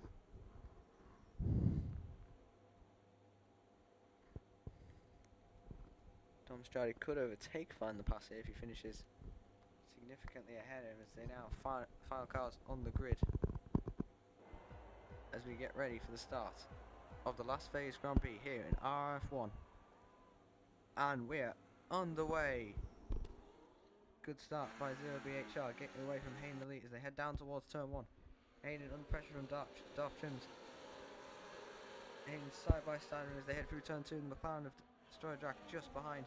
Tom Strady could overtake Find the Pass here if he finishes significantly ahead of him, as they now final cars on the grid as we get ready for the start of the Las Vegas Grand Prix here in RRF1. And we're underway. Good start by 0BHR, getting away from Hayden the lead as they head down towards turn 1. Hayden under pressure from Darth Trims. Hayden side by side as they head through turn 2. The McLaren of Destroyer Jack just behind.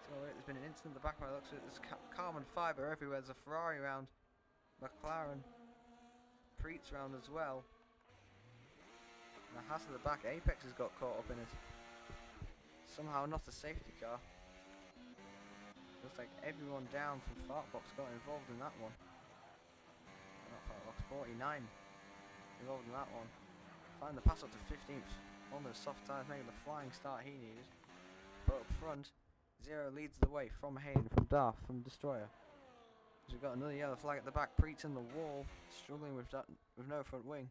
So there's been an incident in the back by the looks of it. There's carbon fibre everywhere. There's a Ferrari round. McLaren. Preet's round as well. And the Haas at the back. Apex has got caught up in it. Somehow not a safety car. Looks like everyone down from Fartbox got involved in that one. Not Fartbox, 49 involved in that one. Find the Pass up to 15th on those soft tyres, making the flying start he needed. But up front, Zero leads the way from Hayden, from Darth, from Destroyer. As we've got another yellow flag at the back. Preet's in the wall, struggling with that, with no front wing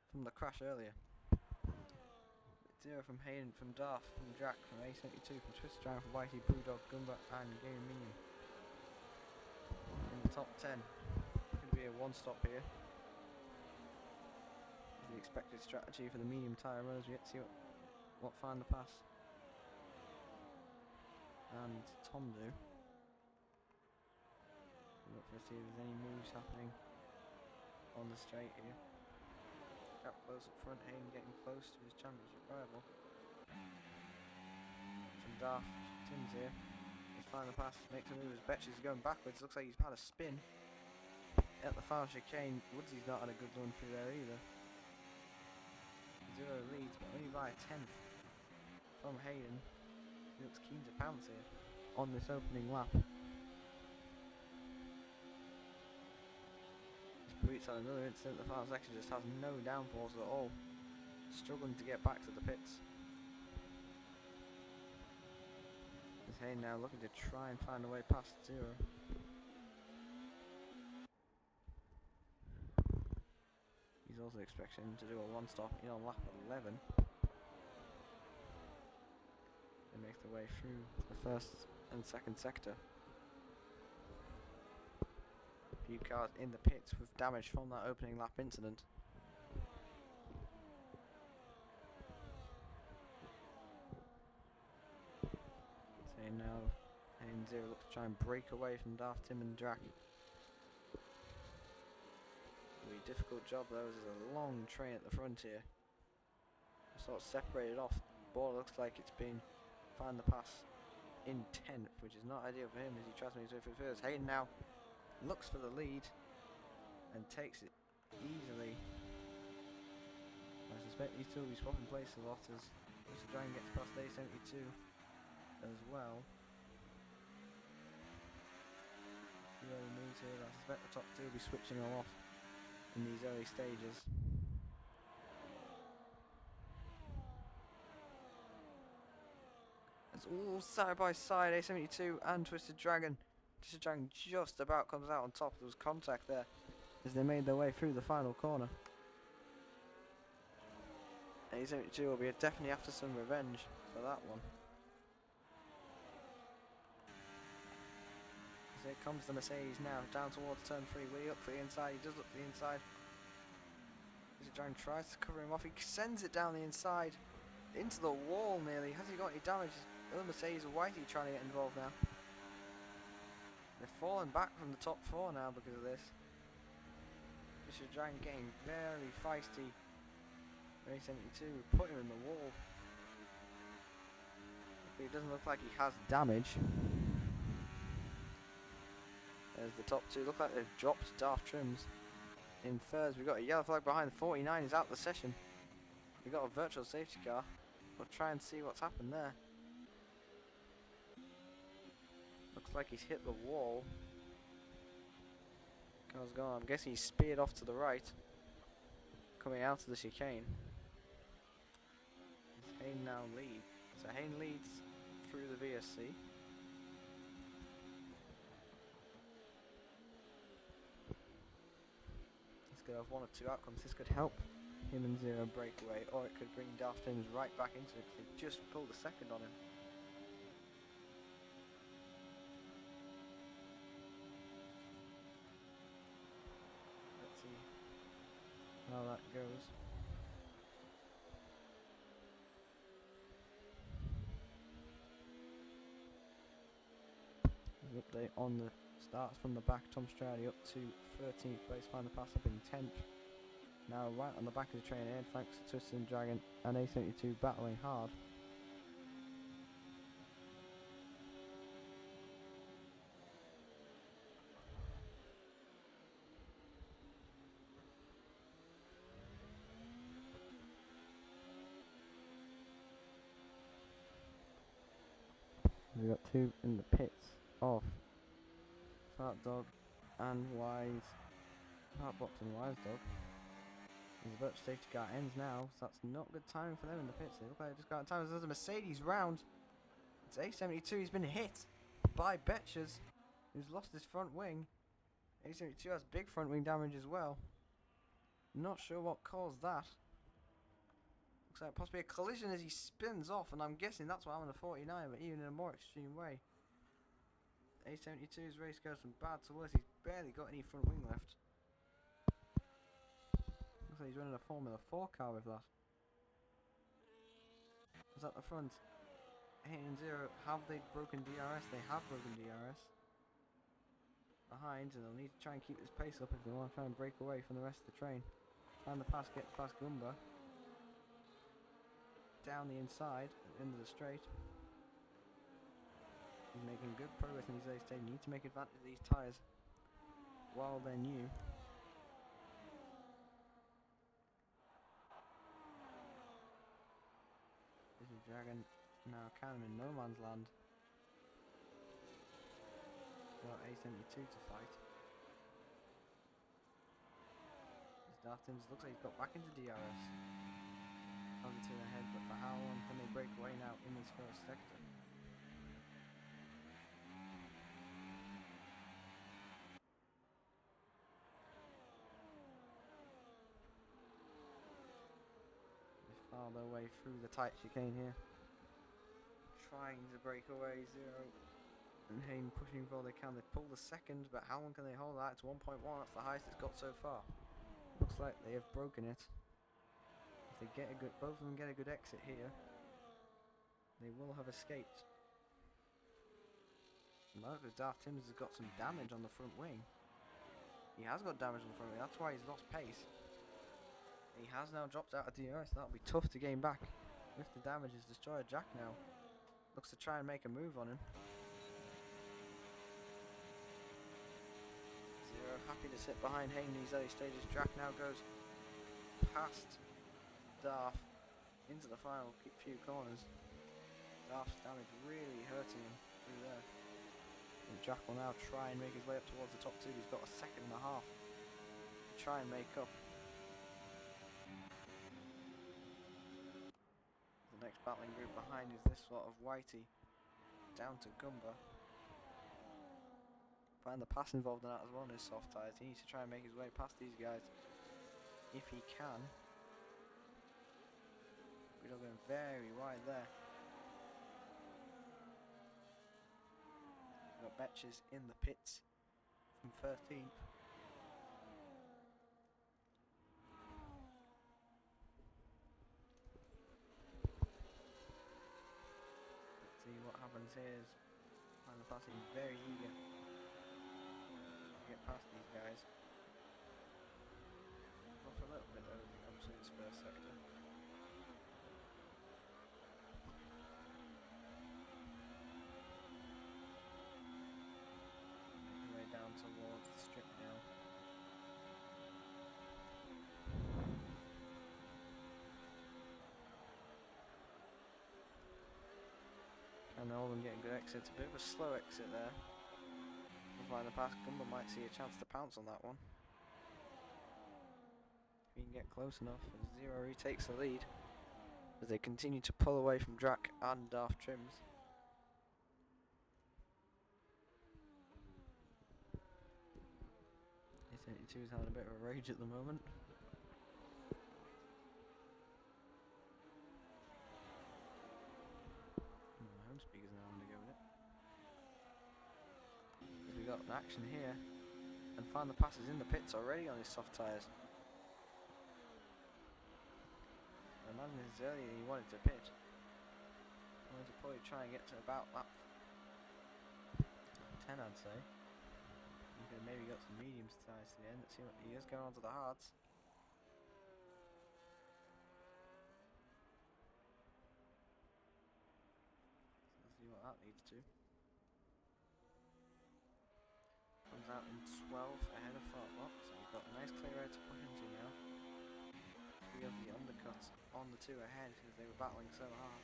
from the crash earlier. Zero from Hayden, from Darth, from Jack, from A72, from Twist Drown, from Whitey, Brewdog, Gumba and Game Minion. In the top 10. Going to be a one-stop here. The expected strategy for the medium tyre runners. We get to see what Find the Pass and Tom do. Look for see if there's any moves happening on the straight here. Gap close up front, Hayden getting close to his championship rival. From Darth, Tim's here. Let's Find the Pass, makes a move as Betches is going backwards. Looks like he's had a spin at the final chicane. Woodsy's not had a good run through there either. Zero leads, but only by a tenth from Hayden. He looks keen to pounce here on this opening lap. Preet's had another incident. The final section just has no downforce at all. Struggling to get back to the pits. Is Hayden now looking to try and find a way past Zero. He's also expecting to do a one-stop in on lap 11. They make their way through the first and second sector. A few cars in the pits with damage from that opening lap incident. So now Hayden Zero looks to try and break away from Darth, Tim and Drac. It'll be a difficult job though, as there's a long train at the front here. Sort of separated off. The ball looks like it's been Find the Pass in 10th, which is not ideal for him as he tries to make his way through first. Hayden now looks for the lead and takes it easily. I suspect he's still be swapping places a lot as Mr. Dragon gets past A72 as well. A few early moves here, I suspect the top two will be switching a lot in these early stages. It's all side by side, A72 and Twisted Dragon. Twisted Dragon just about comes out on top. There was contact there as they made their way through the final corner. A72 will be definitely after some revenge for that one. So here comes the Mercedes now, down towards turn 3. Will he look for the inside? He does look for the inside. Twisted Dragon tries to cover him off. He sends it down the inside into the wall nearly. Has he got any damage? Other Mercedes or Whitey trying to get involved now. They're falling back from the top 4 now because of this. Twisted Dragon getting very feisty. A72 put him in the wall. It doesn't look like he has damage. There's the top two. Look like they've dropped Daft Trims. In thirds, we've got a yellow flag behind. 49 is out the session. We've got a virtual safety car. We'll try and see what's happened there. Looks like he's hit the wall. Car's gone. I'm guessing he's speared off to the right. Coming out of the chicane. Does Hayne now lead? So Hayne leads through the VSC. This could have one of two outcomes. This could help him and Zero break away, or it could bring Daft Trims right back into it because they just pulled a second on him. Let's see how that goes. There's an update on the starts from the back. Tom Strady up to 13th place, find the pass up in 10th. Now right on the back of the train ahead, thanks to Twisted Dragon and A72 battling hard. We've got two in the pits off Fat Dog and Wise. Heartbox and Wise Dog. The virtual safety car ends now, so that's not good timing for them in the pits. They look like they just got in time. There's a Mercedes round. It's A72. He's been hit by Betchers, who's lost his front wing. A72 has big front wing damage as well. Not sure what caused that. Looks like possibly a collision as he spins off, and I'm guessing that's what happened to 49, but even in a more extreme way. A72's race goes from bad to worse. He's barely got any front wing left. Looks like he's running a Formula 4 car with that. Is that the front? Hayne and Zero, have they broken DRS? They have broken DRS. Behind, and they'll need to try and keep this pace up if they want to try and break away from the rest of the train. Find the pass, gets past Gumba. Down the inside, into the straight. He's making good progress in these days. They need to make advantage of these tyres while they're new. This is Dragon now kind of in no man's land. Got A72 to fight. This Daft Trims looks like he's got back into DRS. Onto ahead, but for how long can they break away now in this first sector? They file their way through the tight chicane here. Trying to break away, Zero and Hayne pushing for all they can. They've pulled a second, but how long can they hold that? It's 1.1, that's the highest it's got so far. Looks like they have broken it. If they get a good, both of them get a good exit here, they will have escaped. Note that Daft Trims has got some damage on the front wing. He has got damage on the front wing, that's why he's lost pace. He has now dropped out of DRS, that'll be tough to gain back. If the damage is destroyed, Jack now looks to try and make a move on him. Zero happy to sit behind Hayne in these early stages. Jack now goes past Daft into the final few corners. Daft's damage really hurting him through there. And Jack will now try and make his way up towards the top two. He's got a second and a half to try and make up. The next battling group behind is this sort of Whitey down to Gumba. Find the pass involved in that as well in his soft tyres. He needs to try and make his way past these guys if he can. We're going very wide there. We've got Betches in the pits from 13th. Let's see what happens here. Final passing, very eager to get past these guys. Off a little bit though as he comes through this first sector. Making way down to all of them getting good exits. A bit of a slow exit there. Find the pass. Gumbo might see a chance to pounce on that one. If he can get close enough, and Zero retakes the lead as they continue to pull away from Drac and Darth Trims. A72 is having a bit of a rage at the moment. The home speakers now having to go with it. We got an action here, and Find the Pass is in the pits already on his soft tyres. I imagine this is earlier than he wanted to pit. He wanted to probably try and get to about lap 10, I'd say. He could have maybe got some mediums tyres to the end. Let's see what he is going on to the hards. Let's see what that leads to. Comes out in 12th ahead of Fartlock, so we've got a nice clear road to push into now. We have the undercuts on the two ahead because they were battling so hard.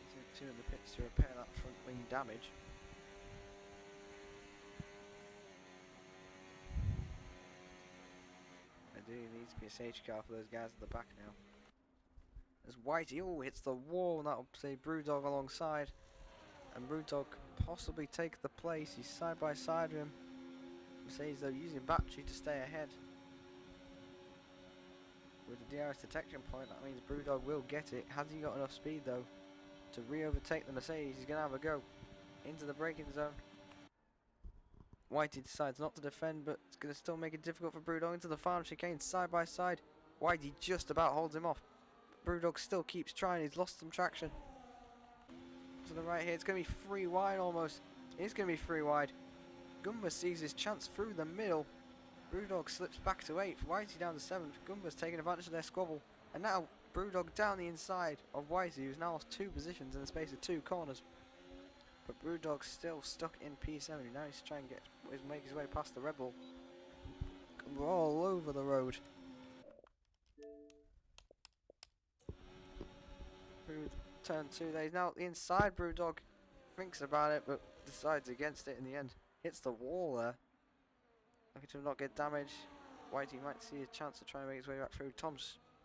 So two in the pits to repair that front wing damage. There do needs to be a safety car for those guys at the back now. As Whitey hits the wall, and that'll say Brewdog alongside. And Brewdog could possibly take the place. He's side by side with him. Mercedes though using battery to stay ahead. With the DRS detection point, that means Brewdog will get it. Has he got enough speed though to re-overtake the Mercedes? He's going to have a go into the braking zone. Whitey decides not to defend, but it's going to still make it difficult for Brewdog into the final chicane side by side. Whitey just about holds him off. Brewdog still keeps trying. He's lost some traction. To the right here, it's going to be free wide almost. It's going to be free wide. Gumba sees his chance through the middle. Brewdog slips back to 8th. Whitey down to 7th. Gumba's taking advantage of their squabble. And now Brewdog down the inside of Whitey, who's now lost 2 positions in the space of 2 corners. But Brewdog's still stuck in P7. Now he's trying to make his way past the Red Bull. We're all over the road. Through turn 2 there. He's now at the inside. Brewdog thinks about it, but decides against it in the end. Hits the wall there. Looking to not get damaged. Whitey might see a chance to try and make his way back through. Tom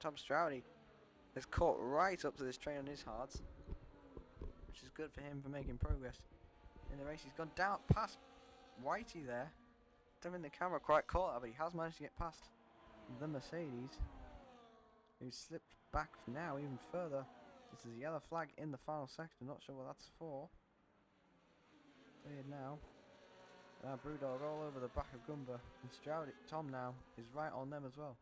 Stroudy has caught right up to this train on his hards, which is good for him for making progress in the race. He's gone down past Whitey there. Don't think the camera quite caught that, but he has managed to get past the Mercedes, who slipped back now even further. This is a yellow flag in the final section. Not sure what that's for. Cleared now. Now Brewdog all over the back of Gumba, and Stroudy, Tom now is right on them as well.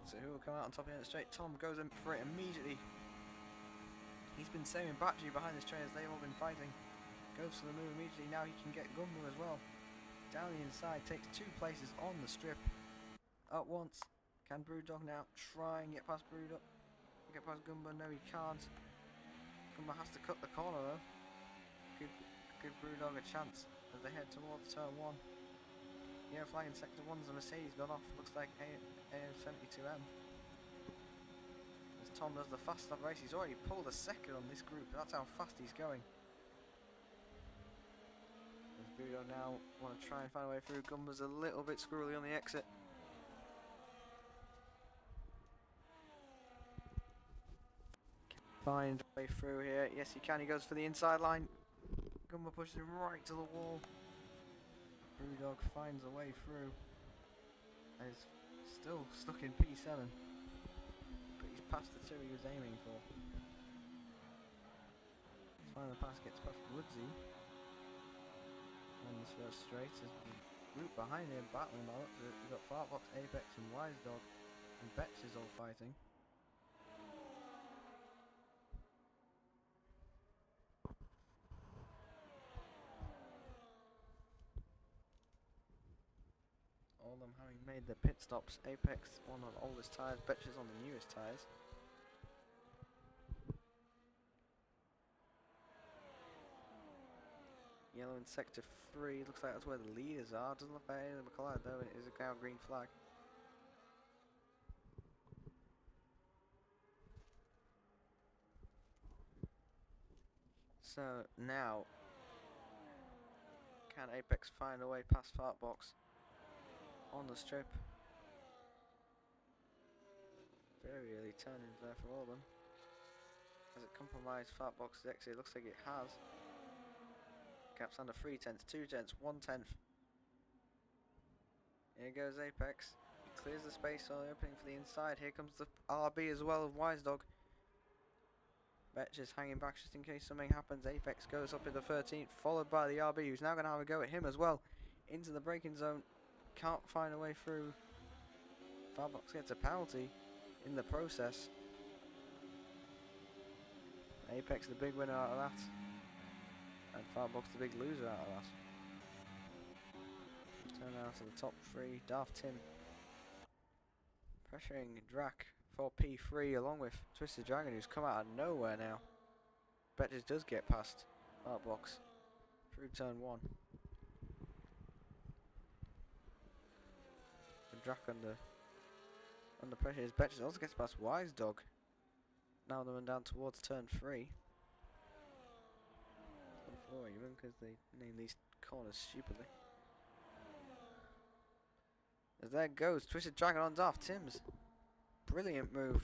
So who will come out on top of the straight? Tom goes in for it immediately. He's been saving battery behind this train as they've all been fighting. Goes for the move immediately. Now he can get Gumba as well. Down the inside, takes 2 places on the strip at once. Can Brewdog now try and get past Brewdog? Get past Gumba? No, he can't. Gumba has to cut the corner though. Give Brewdog a chance as they head towards turn 1. Yeah, flying in sector 1's the Mercedes gone off. Looks like AM72M. As Tom does the fast lap race, he's already pulled a second on this group. That's how fast he's going. As Brewdog now want to try and find a way through. Gumba's a little bit squirrely on the exit. Find a way through here. Yes, he can. He goes for the inside line. Gumba pushes him right to the wall. Brewdog finds a way through. And is still stuck in P7. But he's past the 2 he was aiming for. His final pass gets past Woodsy. On this first straight is the group behind him battling by looks at it. We've got Fartbox, Apex and Wise Dog. And Betch is all fighting. All of them having made their pit stops. Apex on the oldest tyres, Betches on the newest tyres. Yellow in sector 3. Looks like that's where the leaders are. Doesn't look like any of them are collared though, and it is a now green flag. So now, can Apex find a way past Fartbox on the strip? Very early turn-ins there for all of them. Has it compromised Fartbox's exit? It looks like it has. Gaps under 3 tenths, 2 tenths, 1 tenth. Here goes Apex. He clears the space on the opening for the inside. Here comes the RB as well of Wise Dog. Betch is hanging back just in case something happens. Apex goes up in the 13th, followed by the RB, who's now going to have a go at him as well. Into the braking zone. Can't find a way through. Fartbox gets a penalty in the process. Apex the big winner out of that. And Fartbox the big loser out of that. Turn now to the top 3. Daft Tim pressuring Drac for P3 along with Twisted Dragon, who's come out of nowhere now. Betches does get past Fartbox through turn 1. And Drac under pressure. His Betches also gets past Wise Dog. Now they're down towards turn 3. Turn 4 even, because they name these corners stupidly. As there goes Twisted Dragon on Daft Tim's. Brilliant move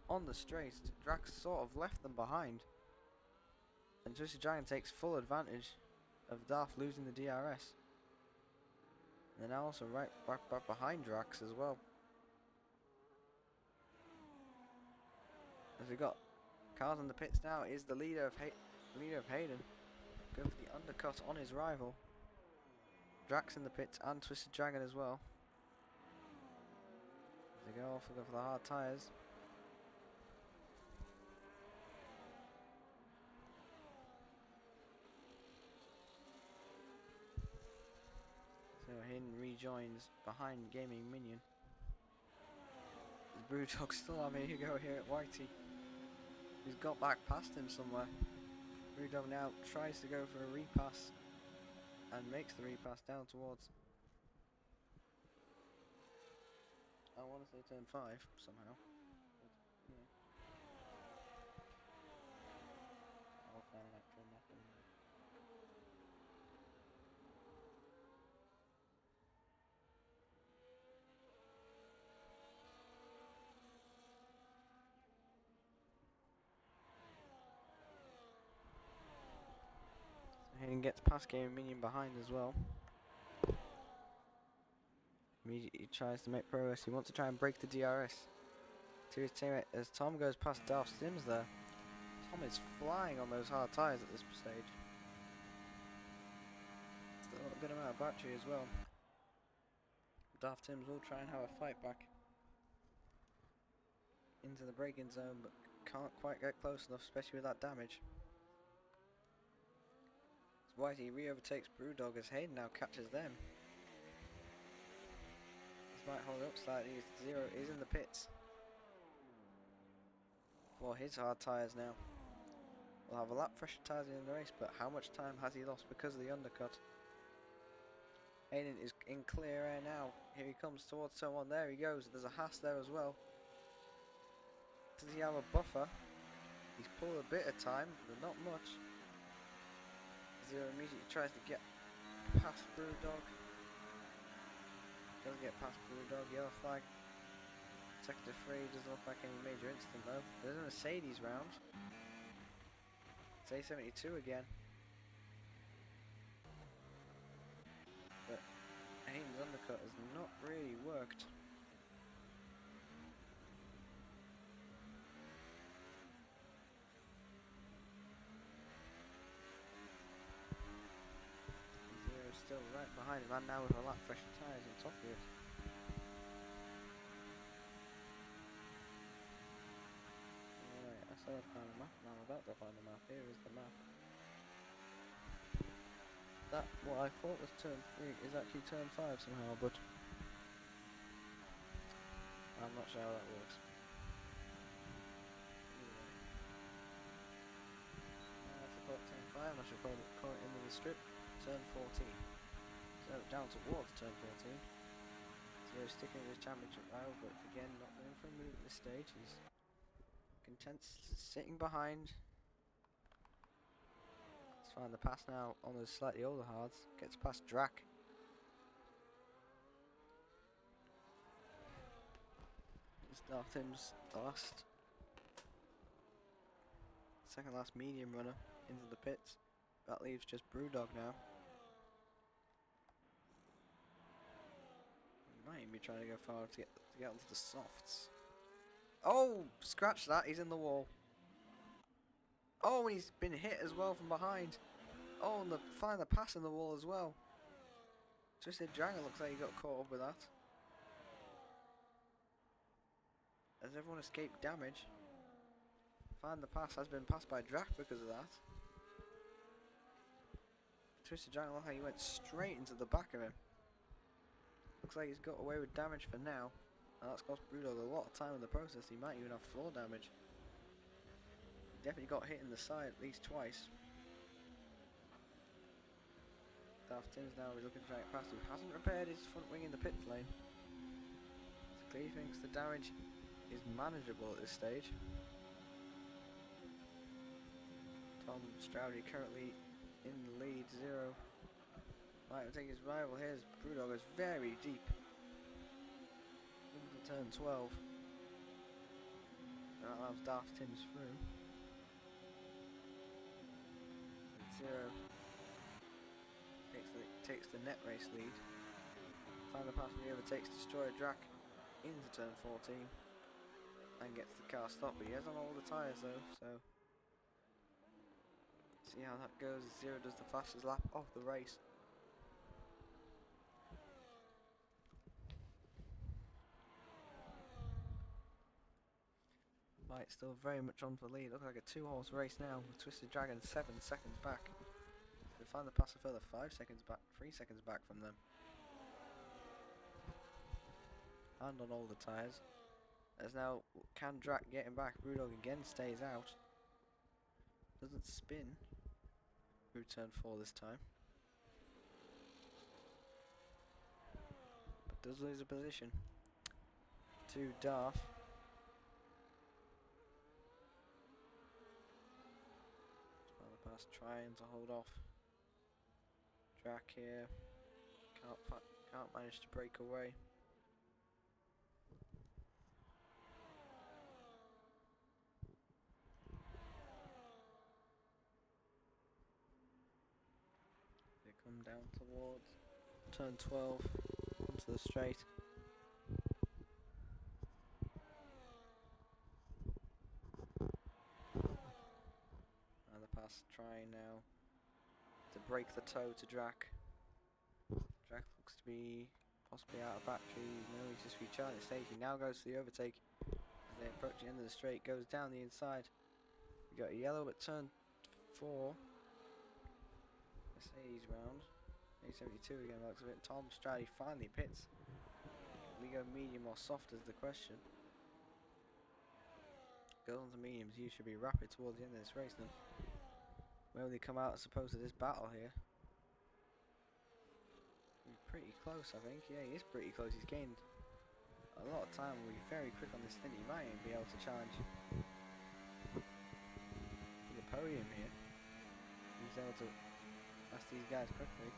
on the straight. Drax sort of left them behind. And Twisted Dragon takes full advantage of Daft losing the DRS. And they're now also right back behind Drax as well. As we got cars on the pits now, is the leader of Hayden. Going for the undercut on his rival. Drax in the pits and Twisted Dragon as well. They go off and go for the hard tyres. So Hayden rejoins behind Gaming Minion. Brewdog's still having a go here at Whitey. He's got back past him somewhere. Brewdog now tries to go for a repass and makes the repass down towards, I want to say turn 5 somehow. But, yeah. I'll find an actual map in here. So Hayden gets past Game Minion behind as well. Immediately tries to make progress. He wants to try and break the DRS to his teammate as Tom goes past Daft Sims there. Tom is flying on those hard tyres at this stage. Still got a good amount of battery as well. Daft Tims will try and have a fight back into the braking zone, but can't quite get close enough, especially with that damage. As Whitey re-overtakes Brewdog as Hayden now catches them. This might hold up slightly as Zero is in the pits for his hard tyres now. We'll have a lap fresher tyres in the race, but how much time has he lost because of the undercut? Hayden is in clear air now. Here he comes towards someone. There he goes. There's a Haas there as well. Does he have a buffer? He's pulled a bit of time, but not much. Zero immediately tries to get past Brewdog. Doesn't get past Brewdog. Yellow flag. Sector 3 doesn't look like any major incident though. There's a Mercedes round. It's A72 again. But Hayden's undercut has not really worked. Zero's still right behind him, and now with a lap fresher tyres on top of it. Alright, I still haven't found the map, and I'm about to find the map. Here is the map. That, what I thought was turn 3 is actually turn 5 somehow, but I'm not sure how that works. I have to call it turn 5, I should call it into the strip. turn 14. So down towards turn 14. Zero sticking with his championship rival, but again not going for a move at this stage. He's content sitting behind. Let's find the pass now on the slightly older hards. Gets past Drac. It's Tim's last, second last medium runner into the pits. That leaves just Brewdog now. Might even be trying to go far to get onto the softs. Oh, scratch that! He's in the wall. Oh, and he's been hit as well from behind. Oh, and find the pass in the wall as well. Twisted Dragon looks like he got caught up with that. As everyone escaped damage. Find the pass has been passed by Drac because of that. Twisted Dragon looked like he went straight into the back of him. Looks like he's got away with damage for now. And that's cost Brewdog a lot of time in the process. He might even have floor damage. He definitely got hit in the side at least twice. Daft Tim's now looking to try it past him. Hasn't repaired his front wing in the pit lane. So clearly thinks the damage is manageable at this stage. Tom Stroudy currently in the lead, 0. Might take his rival here as Brewdog is very deep. Into turn 12. That allows Daft Tim's through. And 0 takes the net race lead. Final pass from the overtakes Destroyer Drac into turn 14 and gets the car stopped, but he has on all the tyres though, so see how that goes. 0 does the fastest lap of the race. Right, still very much on for the lead. Looks like a 2-horse race now with Twisted Dragon 7 seconds back. They find the pass a further 5 seconds back, 3 seconds back from them. And on all the tyres. As now, can Drac get him back? Brewdog again stays out. Doesn't spin. Through turn 4 this time. But does lose a position. To Darth. The pass trying to hold off Drac here. Can't manage to break away. They come down towards turn 12 onto the straight. And the pass trying now to break the toe to Drac. Drac looks to be possibly out of battery. No, he's just recharging the stage. He now goes to the overtake. As they approach the end of the straight, goes down the inside. We got a yellow at turn 4. Mercedes round. 872 again, looks a bit. Tom Stroudy finally pits. We go medium or soft is the question. Goes on to mediums, you should be rapid towards the end of this race then. Where will they come out as opposed to this battle here? He's pretty close, I think. Yeah, he is pretty close. He's gained a lot of time. We'll be very quick on this stint. He might even be able to challenge for the podium here. He's able to pass these guys quickly.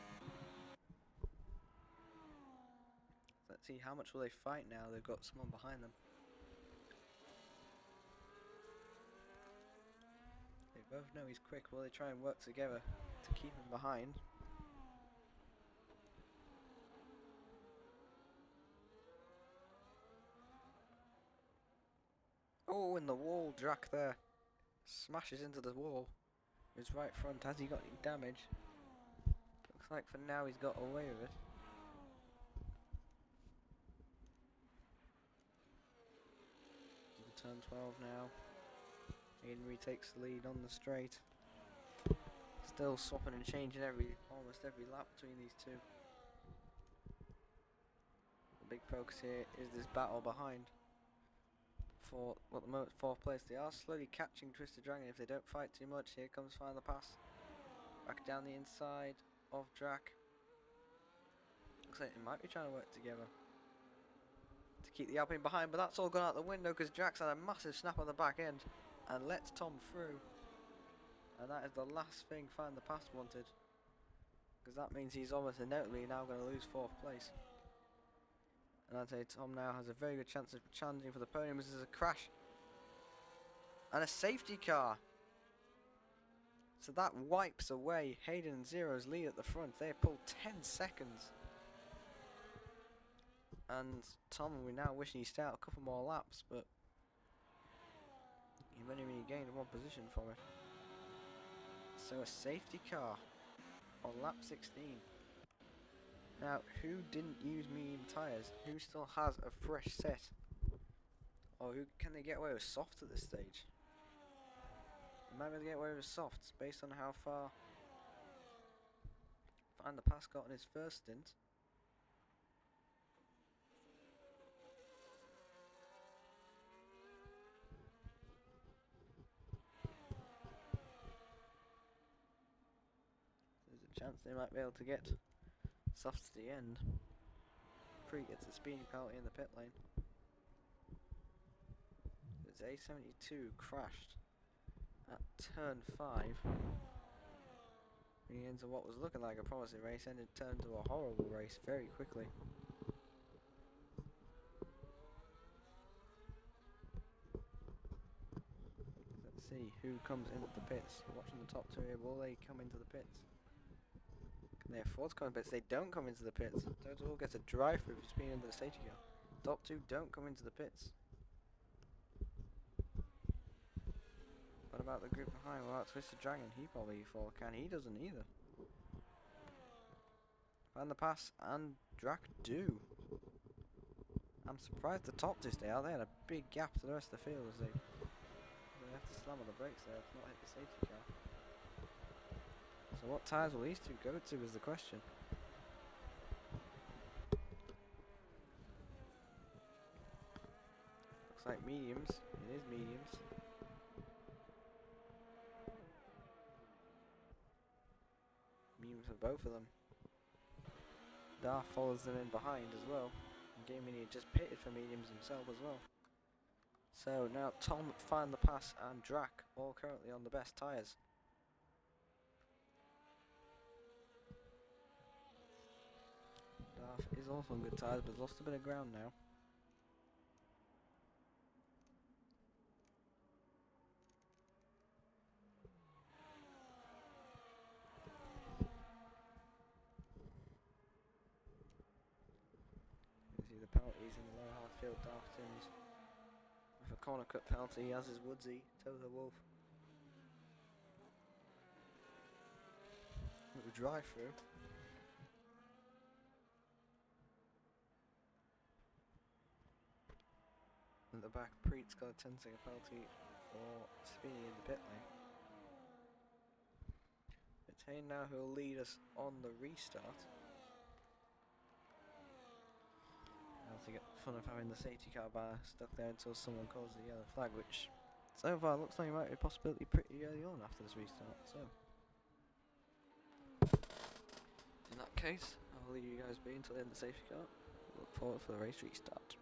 Let's see how much will they fight now. They've got someone behind them. They both know he's quick. Will they try and work together to keep him behind? Oh, in the wall, Drac there. Smashes into the wall. His right front, has he got any damage? Looks like for now he's got away with it. Into turn 12 now. Aiden retakes the lead on the straight. Still swapping and changing almost every lap between these two. The big focus here is this battle behind. For at the moment 4th place. They are slowly catching Twisted Dragon if they don't fight too much. Here comes Find the Pass. Back down the inside. of Drac. Looks like they might be trying to work together to keep the Alpine behind, but that's all gone out the window because Drac's had a massive snap on the back end and lets Tom through. And that is the last thing Find the Pass wanted, because that means he's almost inevitably now going to lose 4th place. And I'd say Tom now has a very good chance of challenging for the podium. This is a crash and a safety car. So that wipes away Hayden and Zero's lead at the front. They have pulled 10 seconds. And Tom, we now wishing he stayed out a couple more laps, but he only really gained 1 position from it. So a safety car on lap 16. Now, who didn't use medium tyres? Who still has a fresh set? Or who can they get away with soft at this stage? They might be able to get away with softs based on how far Find the Pass got in his first stint. There's a chance they might be able to get soft to the end. Pre gets a speeding penalty in the pit lane. It's A72 crashed at turn 5. He into what was looking like a promising race and it turned into a horrible race very quickly. Let's see who comes into the pits. Watching the top 2 here, will they come into the pits? Can they afford to come in the pits? They don't come into the pits. Total gets a drive through for speeding into the safety car. Top 2 don't come into the pits. What about the group behind? Well, Twisted Dragon, he probably can. He doesn't either. Find the Pass and Drac do. I'm surprised the top 2 stay out. They had a big gap to the rest of the field as they have to slam on the brakes there to not hit the safety car. So what tyres will these 2 go to is the question. Looks like mediums. It is mediums. Mediums for both of them. Dar follows them in behind as well. And Game Mini just pitted for mediums himself as well. So now Tom, Find the Pass and Drac all currently on the best tyres. Darth is also on good tyres but has lost a bit of ground now. You see the penalties in the lower half field. Darfton's with a corner cut penalty, as is Woodsy, Toto Wolf. With a drive through. At the back, Preet's got a 10-second penalty for spinning in the pit lane. It's Hayden now who will lead us on the restart. To get fun of having the safety car bar stuck there until someone calls the yellow flag, which so far looks like it might be a possibility pretty early on after this restart. So in that case, I'll leave you guys be until the end of the safety car. Look forward for the race restart.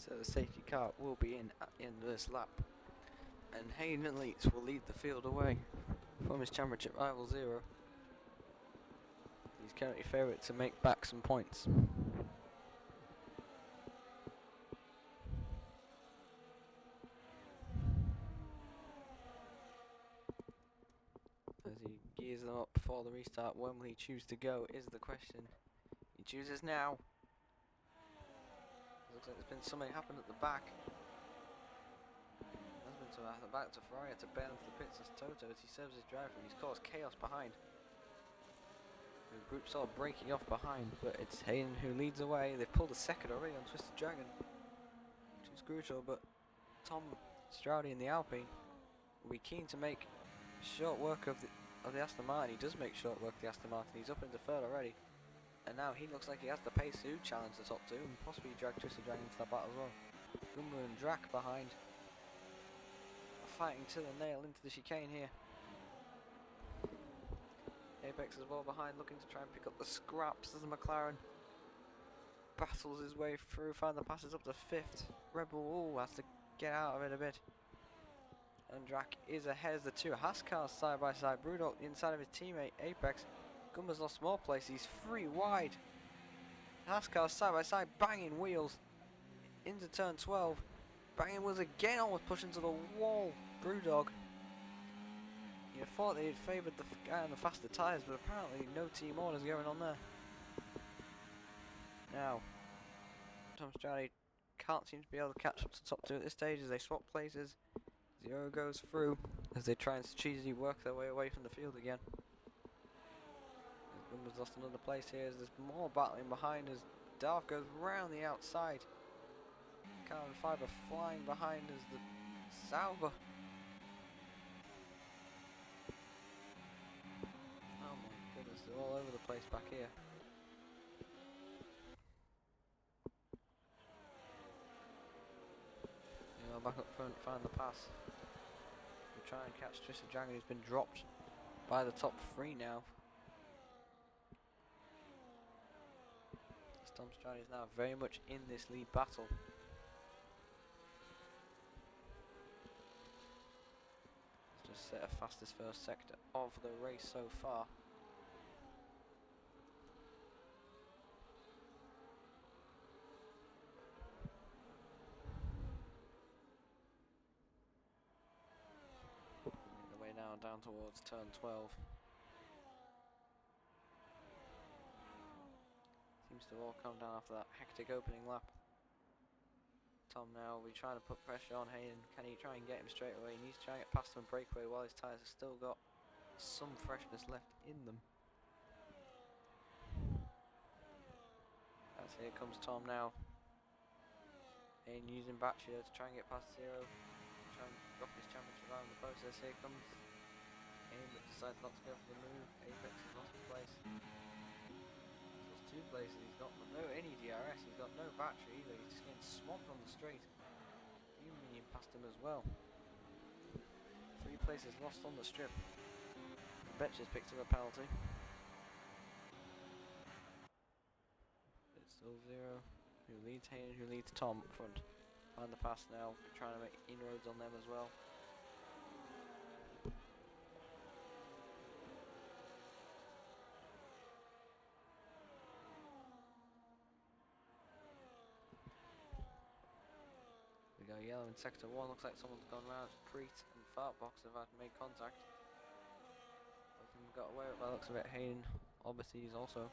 So the safety car will be in at the end of this lap. And Hayden and Leeds will lead the field away from his championship rival Zero. He's currently favourite to make back some points. As he gears them up before the restart, when will he choose to go is the question. He chooses now. Looks like there's been something happened at the back. There's been something at the back to Ferrari to bail into the pits as Toto as he serves his driver and he's caused chaos behind. The group's all breaking off behind, but it's Hayden who leads away. They've pulled a second already on Twisted Dragon, which is crucial, but Tom Stroudy in the Alpine will be keen to make short work of the Aston Martin. He does make short work of the Aston Martin. He's up into third already. And now he looks like he has the pace to challenge the top two and possibly drag Twisted Dragon into that battle as well. Gumbo and Drac behind. Fighting to the nail into the chicane here. Apex as well behind, looking to try and pick up the scraps as the McLaren battles his way through, find the passes up to fifth. Rebel has to get out of it a bit. And Drac is ahead as the two Haas cars side by side. Brewdog inside of his teammate Apex. Gumbo's lost more place, he's 3 wide. Haas cars side by side, banging wheels into turn 12. Banging wheels again, almost pushing to the wall. Brewdog. You thought they had favoured the guy on the faster tyres, but apparently no team orders going on there. Now, Tom Stroudy can't seem to be able to catch up to the top two at this stage as they swap places. Zero goes through as they try and strategically work their way away from the field again. Gumbo's lost another place here as there's more battling behind as Darth goes round the outside. Carbon Fibre flying behind as the Sauber. Oh my goodness, they're all over the place back here. You know, back up front, find the pass. We'll try and catch Twisted Dragon, who's been dropped by the top 3 now. Tom Stroudy is now very much in this lead battle. He's just set a fastest first sector of the race so far. Making the way now down towards turn 12. Seems to all come down after that hectic opening lap. Tom now will be trying to put pressure on Hayden. Can he try and get him straight away? He needs to try and get past him and breakaway while his tyres have still got some freshness left in them. As here comes Tom now. Hayden using battery to try and get past Zero. Try and drop his championship around the process. Here comes Hayden, but decides not to go for the move. Apex has lost his place. 2 places, he's got no any DRS, he's got no battery either, he's just getting swamped on the straight. Union passed him as well. 3 places lost on the strip. Betches picked up a penalty. It's still Zero, who leads Hayden, who leads Tom up front. Find the pass now, trying to make inroads on them as well. We go yellow in sector 1, looks like someone's gone round. Preet and Fartbox have had to make contact. Both of them got away with it by the looks of it. Hayden obviously is also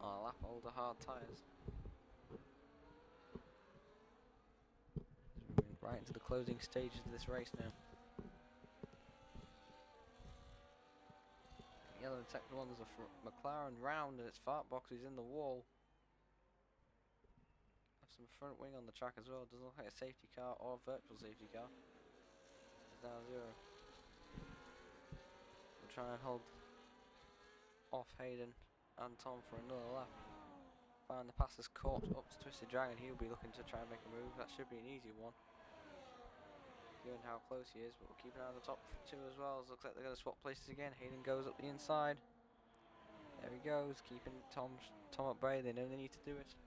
on a lap older hard tyres. Moving right into the closing stages of this race now. Yellow in sector 1, there's a McLaren round and it's Fartbox who's in the wall. Some front wing on the track as well. Doesn't look like a safety car or a virtual safety car. It's now Zero. We'll try and hold off Hayden and Tom for another lap. Find the pass is caught up to Twisted Dragon. He'll be looking to try and make a move. That should be an easy one, given how close he is. But we'll keep an eye on the top 2 as well. Looks like they're going to swap places again. Hayden goes up the inside. There he goes, keeping Tom at bay. They know they need to do it.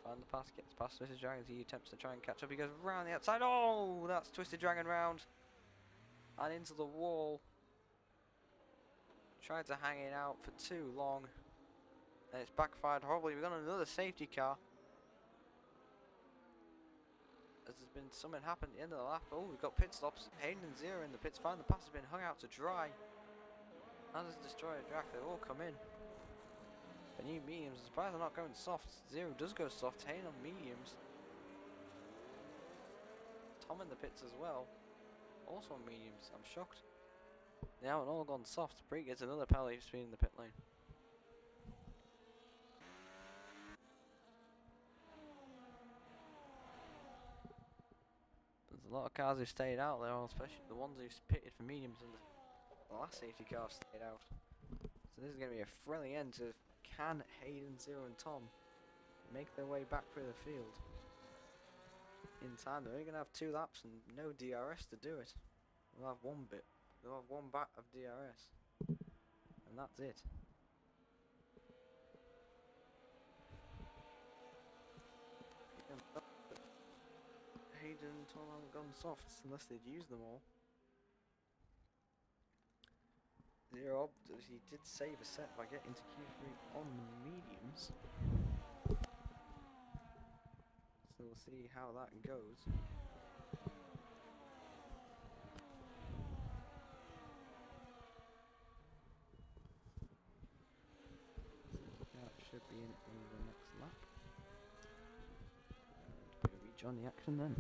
Find the pass, gets past Twisted Dragon. He attempts to try and catch up. He goes round the outside. Oh, that's Twisted Dragon round. And into the wall. Tried to hang it out for too long. And it's backfired horribly. We've got another safety car. As there's been something happen at the end of the lap. Oh, we've got pit stops. Hayden and Zero in the pits. Find the pass has been hung out to dry. How does Destroyer Drac? They all come in. The new mediums. I'm surprised they're not going soft. Zero does go soft. Hayden on mediums. Tom in the pits as well. Also on mediums. I'm shocked. They haven't all gone soft. Bree gets another penalty for speed in the pit lane. There's a lot of cars who've stayed out there, especially the ones who've pitted for mediums, and the last safety car stayed out. So this is going to be a friendly end to can Hayden, Zero and Tom make their way back through the field in time. They're only going to have 2 laps and no DRS to do it. They'll have one bit. They'll have one bat of DRS. And that's it. Hayden and Tom haven't gone softs unless they'd used them all. Zero, he did save a set by getting to Q3 on the mediums. So we'll see how that goes. That should be in the next lap. And we'll rejoin the action then.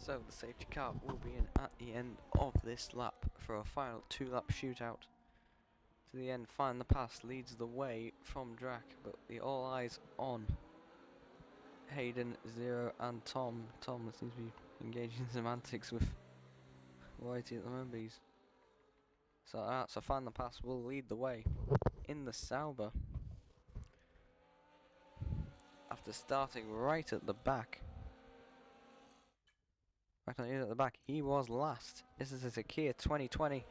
So the safety car will be in at the end of this lap for a final 2-lap shootout. To the end, Find the Pass leads the way from Drac, but the all eyes on Hayden, Zero and Tom. Tom seems to be engaging in some antics with Whitey at the moment. So Find the Pass will lead the way in the Sauber after starting right at the back. Right on at the back, he was last. This is a Kia 2020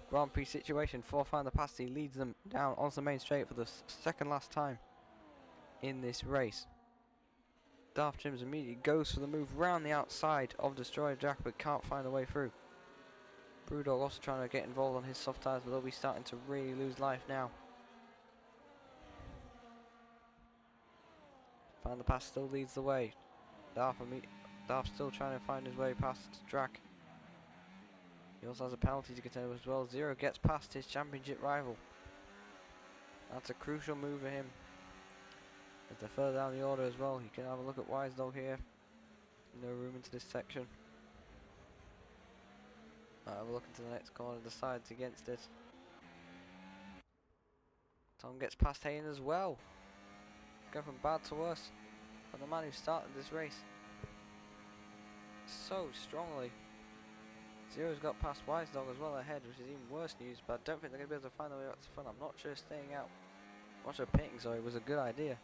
Grand Prix situation. For Find the Pass, he leads them down onto the main straight for the second last time in this race. Daft Jims immediately goes for the move round the outside of Destroyer Jack, but can't find a way through. Brewdog also trying to get involved on his soft tyres, but they'll be starting to really lose life now. Find the Pass still leads the way. Daft still trying to find his way past Drac. He also has a penalty to contend with as well. Zero gets past his championship rival. That's a crucial move for him. As they're further down the order as well, you can have a look at Wise Dog here. No room into this section. Have a look into the next corner, decides against it. Tom gets past Hayden as well. Go from bad to worse. But the man who started this race so strongly. Zero's got past Wise Dog as well ahead, which is even worse news, but I don't think they're going to be able to find their way back to front. I'm not sure staying out. Not sure pitting, sorry, was a good idea.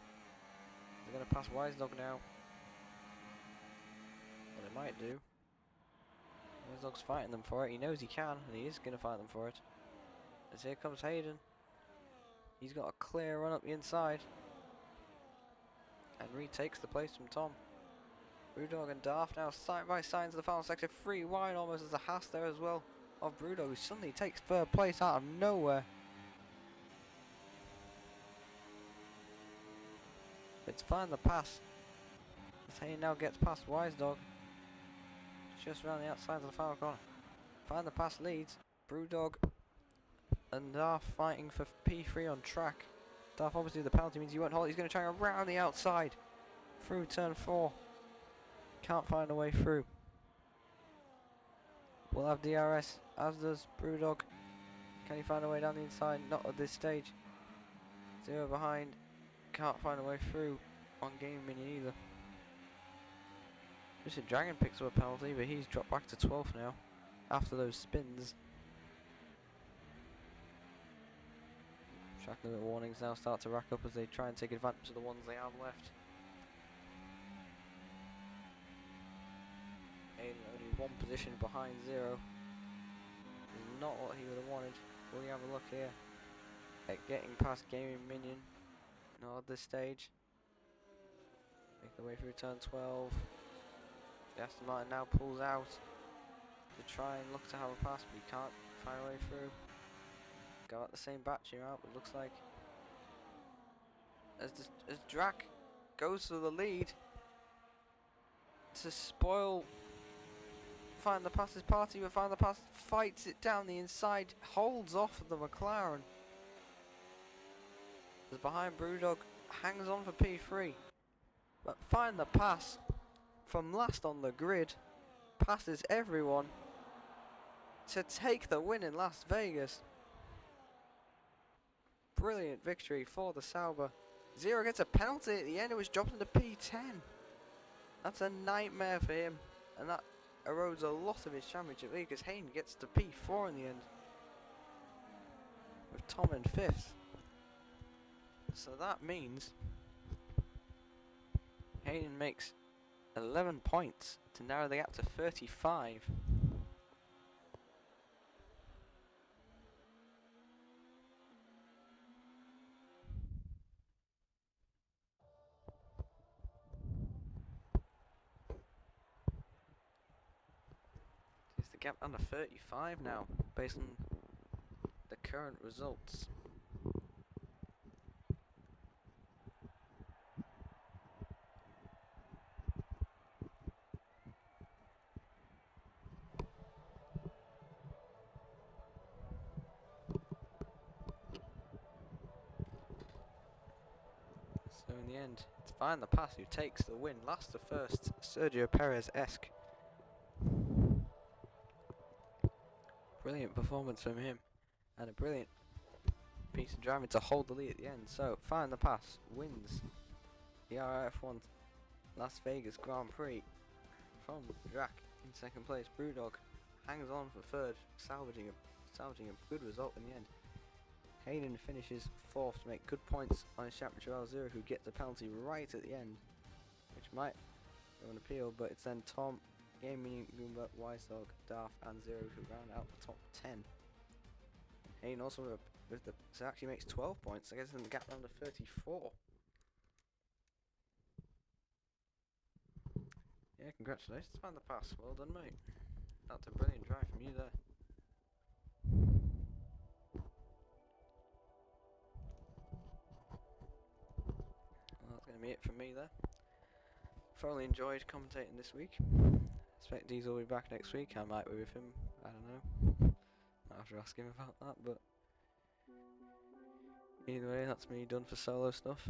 They're going to pass Wise Dog now. Well, they might do. Wise Dog's fighting them for it. He knows he can, and he is going to fight them for it. As here comes Hayden. He's got a clear run up the inside. And retakes the place from Tom. Brewdog and Daft now side by side into the final sector. Free wide almost as a Haas there as well of Brewdog, who suddenly takes third place out of nowhere. It's Find the Pass. As Hayden now gets past Wise Dog. Just around the outside of the final corner. Find the Pass leads. Brewdog and Daft fighting for P3 on track. Daft obviously the penalty means he won't hold it. He's going to try around the outside through turn 4. Can't find a way through. We'll have DRS, as does Brewdog. Can he find a way down the inside? Not at this stage. Zero behind. Can't find a way through on Game Minion either. Mr. Dragon picks up a penalty, but he's dropped back to 12th now after those spins. Track limit warnings now start to rack up as they try and take advantage of the ones they have left. Aiden only one position behind Zero. Is not what he would have wanted. Will we have a look here at getting past Gaming Minion? Not at this stage. Make the way through turn 12. The Aston Martin now pulls out to try and look to have a pass, but he can't find a way through. Go at the same battery out, it looks like. As Drac goes for the lead to spoil Find the Pass's party, but Find the Pass fights it down the inside, holds off the McLaren. As behind Brewdog hangs on for P3, but Find the Pass from last on the grid passes everyone to take the win in Las Vegas. Brilliant victory for the Sauber. Zero gets a penalty at the end. It was dropped into P10. That's a nightmare for him, and that erodes a lot of his championship lead because Hayden gets to P4 in the end, with Tom in 5th. So that means Hayden makes 11 points to narrow the gap to 35. Is the gap under 35 now, based on the current results? So in the end, it's Find the Pass who takes the win. Last to first, Sergio Perez-esque. Brilliant performance from him, and a brilliant piece of driving to hold the lead at the end. So Find the Pass wins the RRF1 Las Vegas Grand Prix from Drac in second place. Brewdog hangs on for third, salvaging a good result in the end. Hayden finishes 4th to make good points on his championship L0, who gets a penalty right at the end, which might go an appeal, but it's then Tom, Gaming, Goomba, Wisedog, Darth, and Zero who round out the top 10. Hayden also so actually makes 12 points, I guess, in the gap down to 34. Yeah, congratulations on the pass. Well done, mate. That's a brilliant drive from you there. Well, that's going to be it from me there. Thoroughly enjoyed commentating this week. Expect Diesel will be back next week. I might be with him. I don't know. I'll have to ask him about that, but either way, that's me done for solo stuff.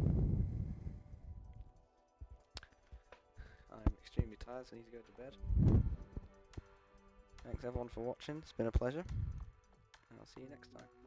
I'm extremely tired, so I need to go to bed. Thanks everyone for watching. It's been a pleasure, and I'll see you next time.